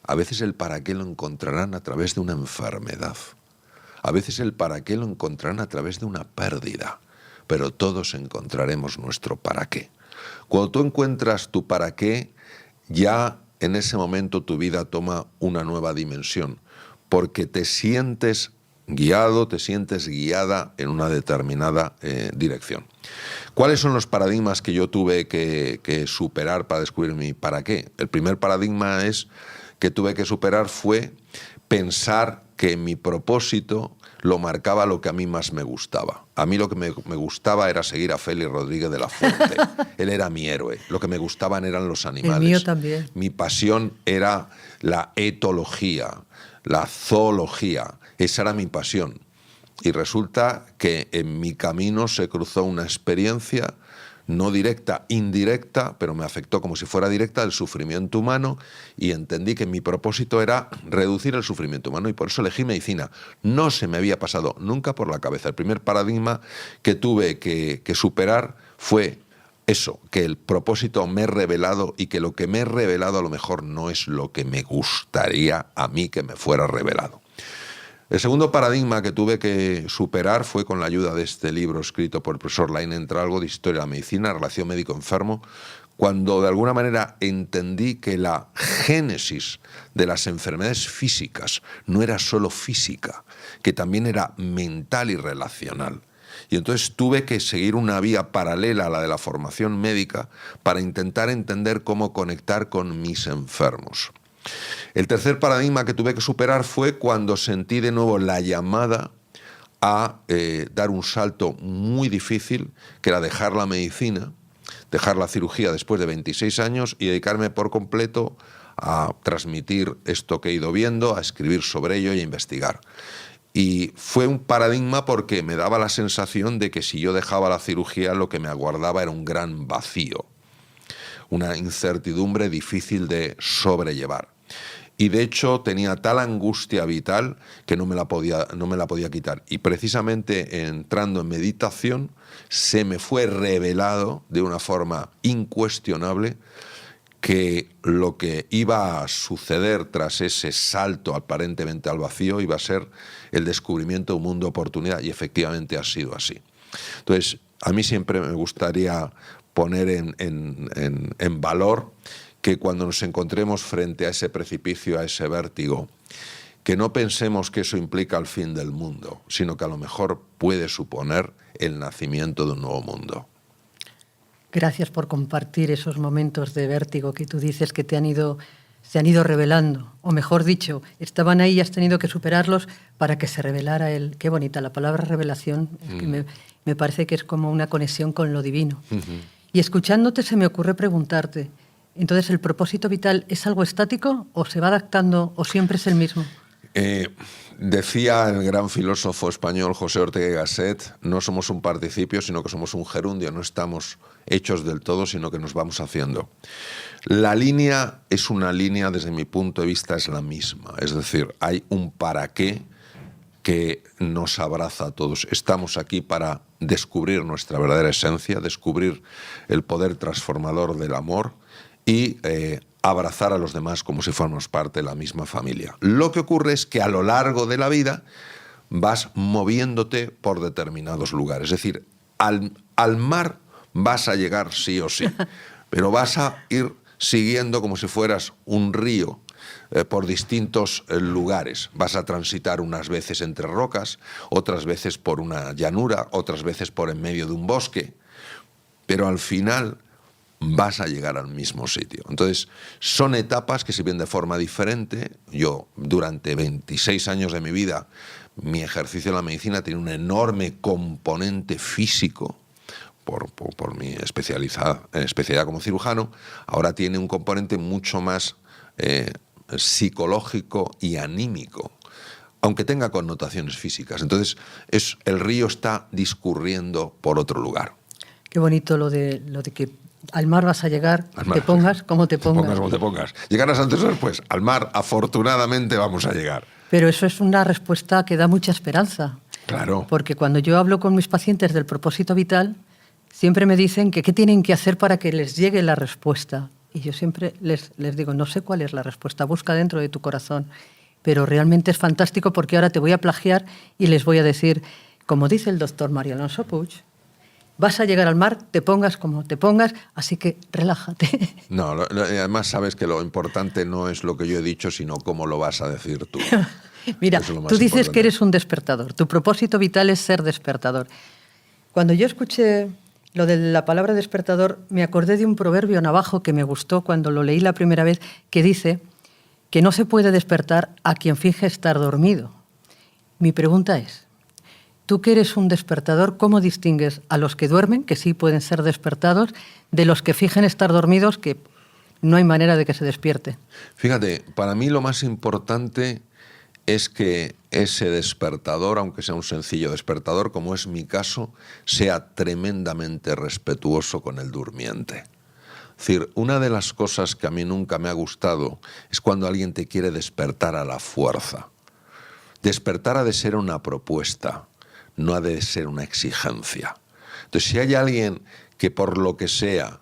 A veces el para qué lo encontrarán a través de una enfermedad. A veces el para qué lo encontrarán a través de una pérdida. Pero todos encontraremos nuestro para qué. Cuando tú encuentras tu para qué, ya en ese momento tu vida toma una nueva dimensión, porque te sientes guiado, te sientes guiada en una determinada dirección. ¿Cuáles son los paradigmas que yo tuve que superar para descubrir mi para qué? El primer paradigma que tuve que superar fue pensar que mi propósito lo marcaba lo que a mí más me gustaba. A mí lo que me gustaba era seguir a Félix Rodríguez de la Fuente. Él era mi héroe. Lo que me gustaban eran los animales. El mío también. Mi pasión era la etología, la zoología. Esa era mi pasión. Y resulta que en mi camino se cruzó una experiencia no directa, indirecta, pero me afectó como si fuera directa, del sufrimiento humano, y entendí que mi propósito era reducir el sufrimiento humano, y por eso elegí medicina. No se me había pasado nunca por la cabeza. El primer paradigma que tuve que superar fue eso, que el propósito me he revelado, y que lo que me he revelado a lo mejor no es lo que me gustaría a mí que me fuera revelado. El segundo paradigma que tuve que superar fue con la ayuda de este libro escrito por el profesor Lain Entralgo de Historia de la Medicina, Relación Médico-Enfermo, cuando de alguna manera entendí que la génesis de las enfermedades físicas no era solo física, que también era mental y relacional. Y entonces tuve que seguir una vía paralela a la de la formación médica para intentar entender cómo conectar con mis enfermos. El tercer paradigma que tuve que superar fue cuando sentí de nuevo la llamada a dar un salto muy difícil, que era dejar la medicina, dejar la cirugía después de 26 años y dedicarme por completo a transmitir esto que he ido viendo, a escribir sobre ello y a investigar. Y fue un paradigma porque me daba la sensación de que si yo dejaba la cirugía, lo que me aguardaba era un gran vacío, una incertidumbre difícil de sobrellevar. Y de hecho tenía tal angustia vital que no me la podía quitar. Y precisamente entrando en meditación se me fue revelado de una forma incuestionable que lo que iba a suceder tras ese salto aparentemente al vacío iba a ser el descubrimiento de un mundo de oportunidad, y efectivamente ha sido así. Entonces, a mí siempre me gustaría poner en valor que cuando nos encontremos frente a ese precipicio, a ese vértigo, que no pensemos que eso implica el fin del mundo, sino que a lo mejor puede suponer el nacimiento de un nuevo mundo. Gracias por compartir esos momentos de vértigo que tú dices que se han ido revelando, o mejor dicho, estaban ahí y has tenido que superarlos para que se revelara él. Qué bonita la palabra revelación, es que me parece que es como una conexión con lo divino. Y escuchándote se me ocurre preguntarte, entonces, ¿el propósito vital es algo estático o se va adaptando o siempre es el mismo? Decía el gran filósofo español José Ortega y Gasset, no somos un participio, sino que somos un gerundio, no estamos hechos del todo, sino que nos vamos haciendo. La línea es una línea, desde mi punto de vista, es la misma. Es decir, hay un para qué que nos abraza a todos. Estamos aquí para descubrir nuestra verdadera esencia, descubrir el poder transformador del amor, y abrazar a los demás como si fuéramos parte de la misma familia. Lo que ocurre es que a lo largo de la vida vas moviéndote por determinados lugares. Es decir, al mar vas a llegar sí o sí, pero vas a ir siguiendo como si fueras un río por distintos lugares. Vas a transitar unas veces entre rocas, otras veces por una llanura, otras veces por en medio de un bosque, pero al final vas a llegar al mismo sitio. Entonces, son etapas que se ven de forma diferente. Yo, durante 26 años de mi vida, mi ejercicio en la medicina tiene un enorme componente físico, por mi especialidad como cirujano. Ahora tiene un componente mucho más psicológico y anímico, aunque tenga connotaciones físicas. Entonces, el río está discurriendo por otro lugar. Qué bonito lo de que al mar vas a llegar, te pongas como te pongas. Te pongas como te pongas. Llegarás antes o después. Al mar, afortunadamente, vamos a llegar. Pero eso es una respuesta que da mucha esperanza. Claro. Porque cuando yo hablo con mis pacientes del propósito vital, siempre me dicen que qué tienen que hacer para que les llegue la respuesta. Y yo siempre les digo, no sé cuál es la respuesta, busca dentro de tu corazón. Pero realmente es fantástico porque ahora te voy a plagiar y les voy a decir, como dice el doctor Mario Alonso Puig, vas a llegar al mar, te pongas como te pongas, así que relájate. No, además sabes que lo importante no es lo que yo he dicho, sino cómo lo vas a decir tú. Mira, Eso es lo más tú dices importante. que eres un despertador, tu propósito vital es ser despertador. Cuando yo escuché lo de la palabra despertador, me acordé de un proverbio navajo que me gustó cuando lo leí la primera vez, que dice que no se puede despertar a quien finge estar dormido. Mi pregunta es, tú que eres un despertador, ¿cómo distingues a los que duermen, que sí pueden ser despertados, de los que fingen estar dormidos, que no hay manera de que se despierte? Fíjate, para mí lo más importante es que ese despertador, aunque sea un sencillo despertador, como es mi caso, sea tremendamente respetuoso con el durmiente. Es decir, una de las cosas que a mí nunca me ha gustado es cuando alguien te quiere despertar a la fuerza. Despertar ha de ser una propuesta, no ha de ser una exigencia. Entonces, si hay alguien que por lo que sea,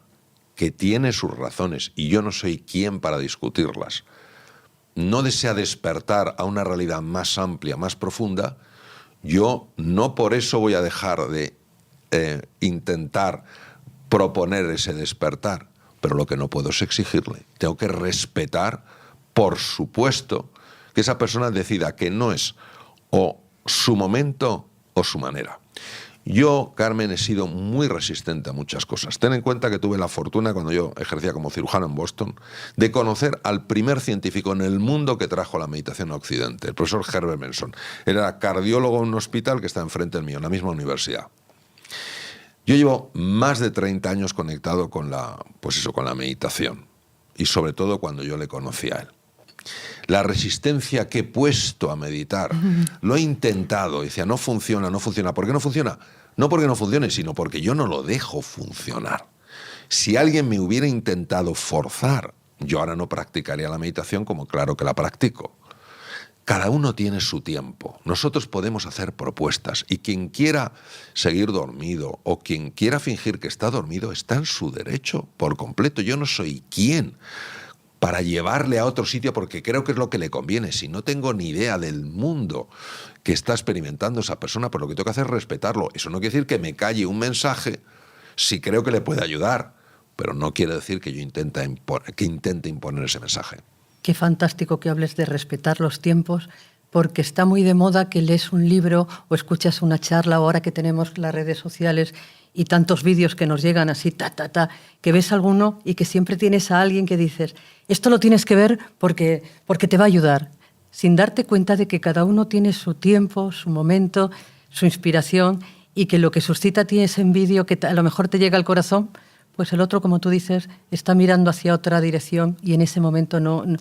que tiene sus razones, y yo no soy quien para discutirlas, no desea despertar a una realidad más amplia, más profunda, yo no por eso voy a dejar de intentar proponer ese despertar, pero lo que no puedo es exigirle. Tengo que respetar, por supuesto, que esa persona decida que no es o su momento o su manera. Yo, Carmen, he sido muy resistente a muchas cosas. Ten en cuenta que tuve la fortuna, cuando yo ejercía como cirujano en Boston, de conocer al primer científico en el mundo que trajo la meditación a Occidente, el profesor Herbert Benson. Era cardiólogo en un hospital que está enfrente del mío, en la misma universidad. Yo llevo más de 30 años conectado con la meditación, y sobre todo cuando yo le conocí a él. La resistencia que he puesto a meditar, lo he intentado, decía, no funciona, no funciona. ¿Por qué no funciona? No porque no funcione, sino porque yo no lo dejo funcionar. Si alguien me hubiera intentado forzar, yo ahora no practicaría la meditación como claro que la practico. Cada uno tiene su tiempo. Nosotros podemos hacer propuestas y quien quiera seguir dormido o quien quiera fingir que está dormido está en su derecho por completo. Yo no soy quien para llevarle a otro sitio porque creo que es lo que le conviene. Si no tengo ni idea del mundo que está experimentando esa persona, pues lo que tengo que hacer es respetarlo. Eso no quiere decir que me calle un mensaje si creo que le puede ayudar, pero no quiere decir que yo intente imponer ese mensaje. Qué fantástico que hables de respetar los tiempos, porque está muy de moda que lees un libro o escuchas una charla, ahora que tenemos las redes sociales y tantos vídeos que nos llegan así, que ves alguno y que siempre tienes a alguien que dices, esto lo tienes que ver porque te va a ayudar, sin darte cuenta de que cada uno tiene su tiempo, su momento, su inspiración, y que lo que suscita a ti ese vídeo que a lo mejor te llega al corazón, pues el otro, como tú dices, está mirando hacia otra dirección y en ese momento no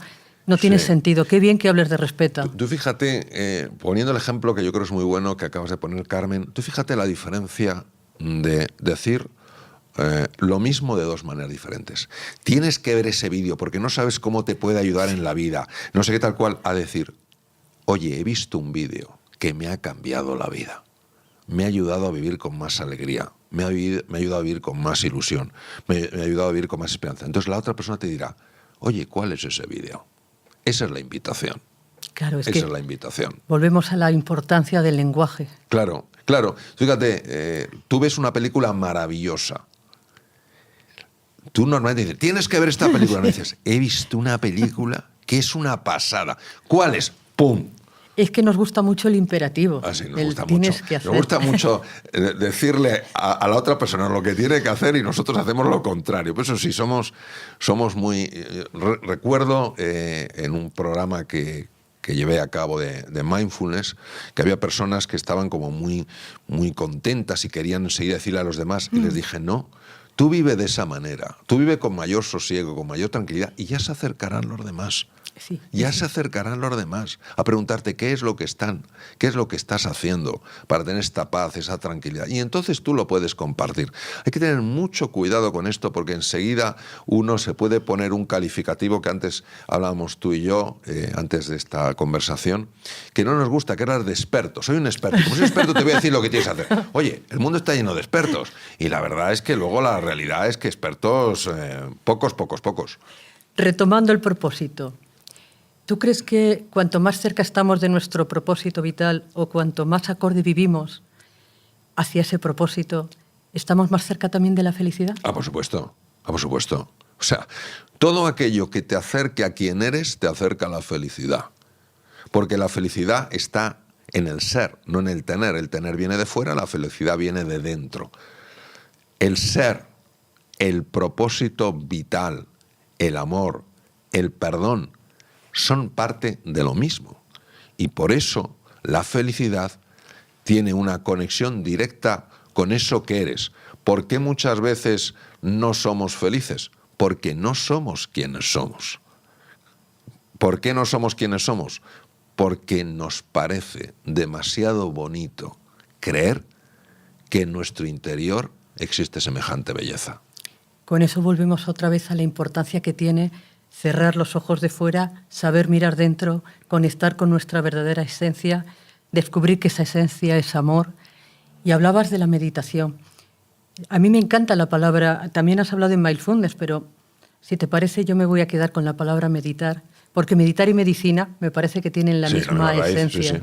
tiene sentido. Qué bien que hables de respeto. Tú fíjate, poniendo el ejemplo que yo creo es muy bueno que acabas de poner, Carmen, tú fíjate la diferencia de decir lo mismo de dos maneras diferentes. Tienes que ver ese vídeo porque no sabes cómo te puede ayudar en la vida, no sé qué tal cual, a decir, oye, he visto un vídeo que me ha cambiado la vida, me ha ayudado a vivir con más alegría, me ha ayudado a vivir con más ilusión, me ha ayudado a vivir con más esperanza. Entonces la otra persona te dirá, oye, ¿cuál es ese vídeo? Esa es la invitación. Claro, Esa es la invitación. Volvemos a la importancia del lenguaje. Claro, claro. Fíjate, tú ves una película maravillosa. Tú normalmente dices, tienes que ver esta película. No dices, he visto una película que es una pasada. ¿Cuál es? ¡Pum! Es que nos gusta mucho el imperativo. Ah, sí, nos gusta tienes mucho. que hacer. Nos gusta mucho decirle a la otra persona lo que tiene que hacer y nosotros hacemos lo contrario. Por eso sí, somos muy... recuerdo en un programa que llevé a cabo de mindfulness, que había personas que estaban como muy contentas y querían enseguida decirle a los demás, y les dije, no, Tú vive de esa manera, tú vive con mayor sosiego, con mayor tranquilidad, y ya se acercarán los demás. Sí, Ya sí. se acercarán los demás a preguntarte qué es lo que qué es lo que estás haciendo para tener esta paz, esa tranquilidad. Y entonces tú lo puedes compartir. Hay que tener mucho cuidado con esto porque enseguida uno se puede poner un calificativo que antes hablábamos tú y yo, antes de esta conversación, que no nos gusta, que era de experto. Soy un experto. Como soy experto te voy a decir lo que tienes que hacer. Oye, el mundo está lleno de expertos. Y la verdad es que luego la realidad es que expertos, pocos. Retomando el propósito. ¿Tú crees que cuanto más cerca estamos de nuestro propósito vital o cuanto más acorde vivimos hacia ese propósito, estamos más cerca también de la felicidad? Por supuesto, por supuesto. O sea, todo aquello que te acerque a quien eres, te acerca a la felicidad. Porque la felicidad está en el ser, no en el tener. El tener viene de fuera, la felicidad viene de dentro. El ser, el propósito vital, el amor, el perdón, son parte de lo mismo. Y por eso la felicidad tiene una conexión directa con eso que eres. ¿Por qué muchas veces no somos felices? Porque no somos quienes somos. ¿Por qué no somos quienes somos? Porque nos parece demasiado bonito creer que en nuestro interior existe semejante belleza. Con eso volvemos otra vez a la importancia que tiene cerrar los ojos de fuera, saber mirar dentro, conectar con nuestra verdadera esencia, descubrir que esa esencia es amor. Y hablabas de la meditación. A mí me encanta la palabra, también has hablado de mindfulness, pero si te parece yo me voy a quedar con la palabra meditar, porque meditar y medicina me parece que tienen la misma raíz, esencia. sí.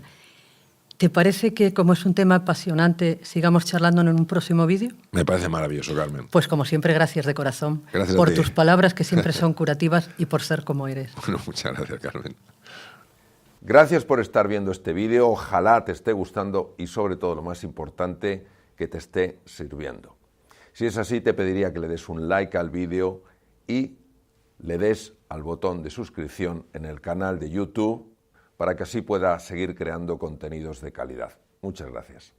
¿Te parece que, como es un tema apasionante, sigamos charlando en un próximo vídeo? Me parece maravilloso, Carmen. Pues como siempre, gracias de corazón. Gracias a por ti. tus palabras que siempre son curativas y por ser como eres. Bueno, muchas gracias, Carmen. Gracias por estar viendo este vídeo, ojalá te esté gustando y sobre todo lo más importante, que te esté sirviendo. Si es así, te pediría que le des un like al vídeo y le des al botón de suscripción en el canal de YouTube para que así pueda seguir creando contenidos de calidad. Muchas gracias.